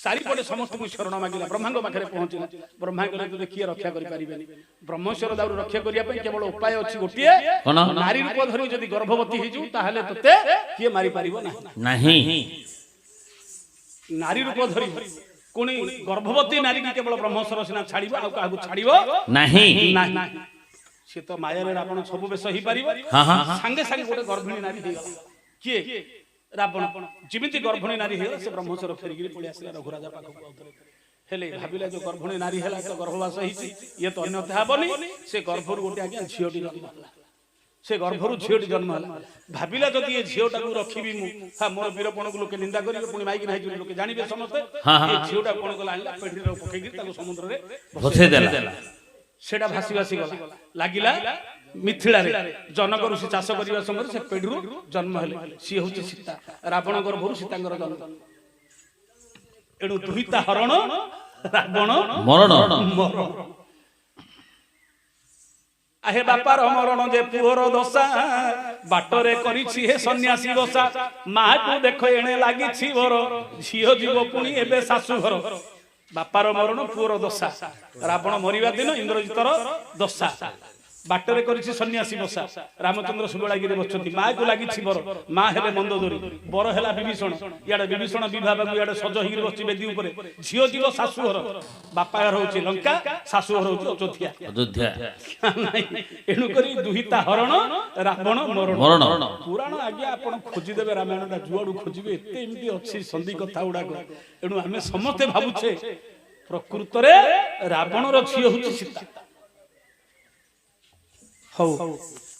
ଚାରିପଟେ ସମସ୍ତଙ୍କୁ ଶରଣ ମାଗିଲା ବ୍ରହ୍ମାଙ୍କ ପାଖରେ ପହଞ୍ଚିଲା ବ୍ରହ୍ମା କହିଲେ ତୋତେ କିଏ ରକ୍ଷା କରିପାରିବେନି ବ୍ରହ୍ମେଶ୍ୱର ଦାଉରୁ ରକ୍ଷା କରିବା ପାଇଁ କେବଳ ଉପାୟ ଅଛି ଗୋଟିଏ ନାରୀ ରୂପ ଧରି ଯଦି ଗର୍ଭବତୀ ହେଇଯିବୁ ତାହେଲେ ତୋତେ କିଏ ମାରିପାରିବ ନାହିଁ ନାରୀ ରୂପ ଧରି କୋଣି ଗର୍ଭବତୀ ନାରୀ କି କେବଳ ବ୍ରହ୍ମେଶ୍ୱର ସିନା ଛାଡିବ ଆଉ କାହାକୁ ଛାଡିବ ନାହିଁ ସେ ତ ମାୟାରେ ରାବଣ ସବୁ ବେଶ ହେଇପାରିବ ସାଙ୍ଗେ ସାଙ୍ଗେ ଗୋଟେ ଗର୍ଭିଣୀ ନାରୀ ହେଇଗଲା କିଏ ରାବଣ ଯେମିତି ଗର୍ଭିଣୀ ନାରୀ ହେଇଗଲା ସେ ବ୍ରହ୍ମେଶ୍ୱର ଫେରିକିରି ପଳେଇ ଆସିଲା ରଘୁରାଜା ପାଖକୁ ହେଲେ ଭାବିଲା ଯୋଉ ଗର୍ଭିଣୀ ନାରୀ ହେଲା ତ ଗର୍ଭବାସ ହେଇଛି ଇଏ ତ ଅନ୍ୟଥା ହବନି ସେ ଗର୍ଭରୁ ଗୋଟେ ଆଜ୍ଞା ଝିଅଟି ଜନ୍ମ ହେଲା ସେ ଗର୍ଭରୁ ଝିଅଟି ଜନ୍ମ ହେଲା ଭାବିଲା ଯଦି ଏ ଝିଅଟାକୁ ରଖିବି ମୁଁ ମୋର ବୀରପଣକୁ ଲୋକେ ନିନ୍ଦା କରିବେ ପୁଣି ମାଇକି ନାହିଁ ଲୋକେ ଜାଣିବେ ସମସ୍ତେ ଏ ଝିଅଟା କଣ କଲା ଆଣିଲା ପେଢିରେ ପକେଇକି ତାକୁ ସମୁଦ୍ରରେ ଭସେଇ ଦେଲା ସେଟା ଭାସି ଭାସି ଗଲା ଲାଗିଲା ମିଥିଳାରେ ଜନକ ଋଷି ଚାଷ କରିବା ସମୟରେ ସେ ପେଢିରୁ ଜନ୍ମ ହେଲେ ସିଏ ହଉଛି ସୀତା ରାବଣ ଗର୍ଭରୁ ସୀତାଙ୍କର ଜନ୍ମ ଏଣୁ ଦୁହିତା ହରଣ ରାବଣ ମରଣ ଆହେ ବାପାର ମରଣ ଯେ ପୁଅର ଦଶା ବାଟରେ କରିଛି ହେ ସନ୍ନ୍ୟାସୀ ବସା ମାକୁ ଦେଖ ଏଣେ ଲାଗିଛି ବର ଝିଅ ଯିବ ପୁଣି ଏବେ ଶାଶୁ ଘର ବାପାର ମରଣ ପୁଅର ଦଶା ରାବଣ ମରିବା ଦିନ ଇନ୍ଦ୍ରଜିତର ଦଶା ବାଟରେ କରିଛି ସନ୍ନ୍ୟାସୀ ବସା ରାମଚନ୍ଦ୍ର ସୁବଳାଗିରି ବସିଛନ୍ତି ମାକୁ ଲାଗିଛି ବର ମା ହେଲେ ମନ୍ଦୋଦରୀ ବର ହେଲା ବିଭୀଷଣ ଇଆଡେ ବିଭୀଷଣ ବିଭାଗକୁ ଇଆଡେ ସଜ ହେଇକି ବସିଛି ବେଦୀ ଉପରେ ଝିଅ ଯିବ ଶାଶୁଘର ବାପା ଘର ହଉଛି ଲଙ୍କା ଶାଶୁଘର ହଉଛି ଅଯୋଧ୍ୟା ଏଣୁକରି ଦୁହିତା ହରଣ ରାବଣ ମରଣ ପୁରାଣ ଆଜ୍ଞା ଆପଣ ଖୋଜିଦେବେ ରାମାୟଣଟା ଯୁଆଡୁ ଖୋଜିବେ ଏତେ ଏମିତି ଅଛି ସନ୍ଧି କଥା ଗୁଡାକ ଏଣୁ ଆମେ ସମସ୍ତେ ଭାବୁଛେ ପ୍ରକୃତରେ ରାବଣର ଝିଅ ହଉଛି ସୀତା ହଉ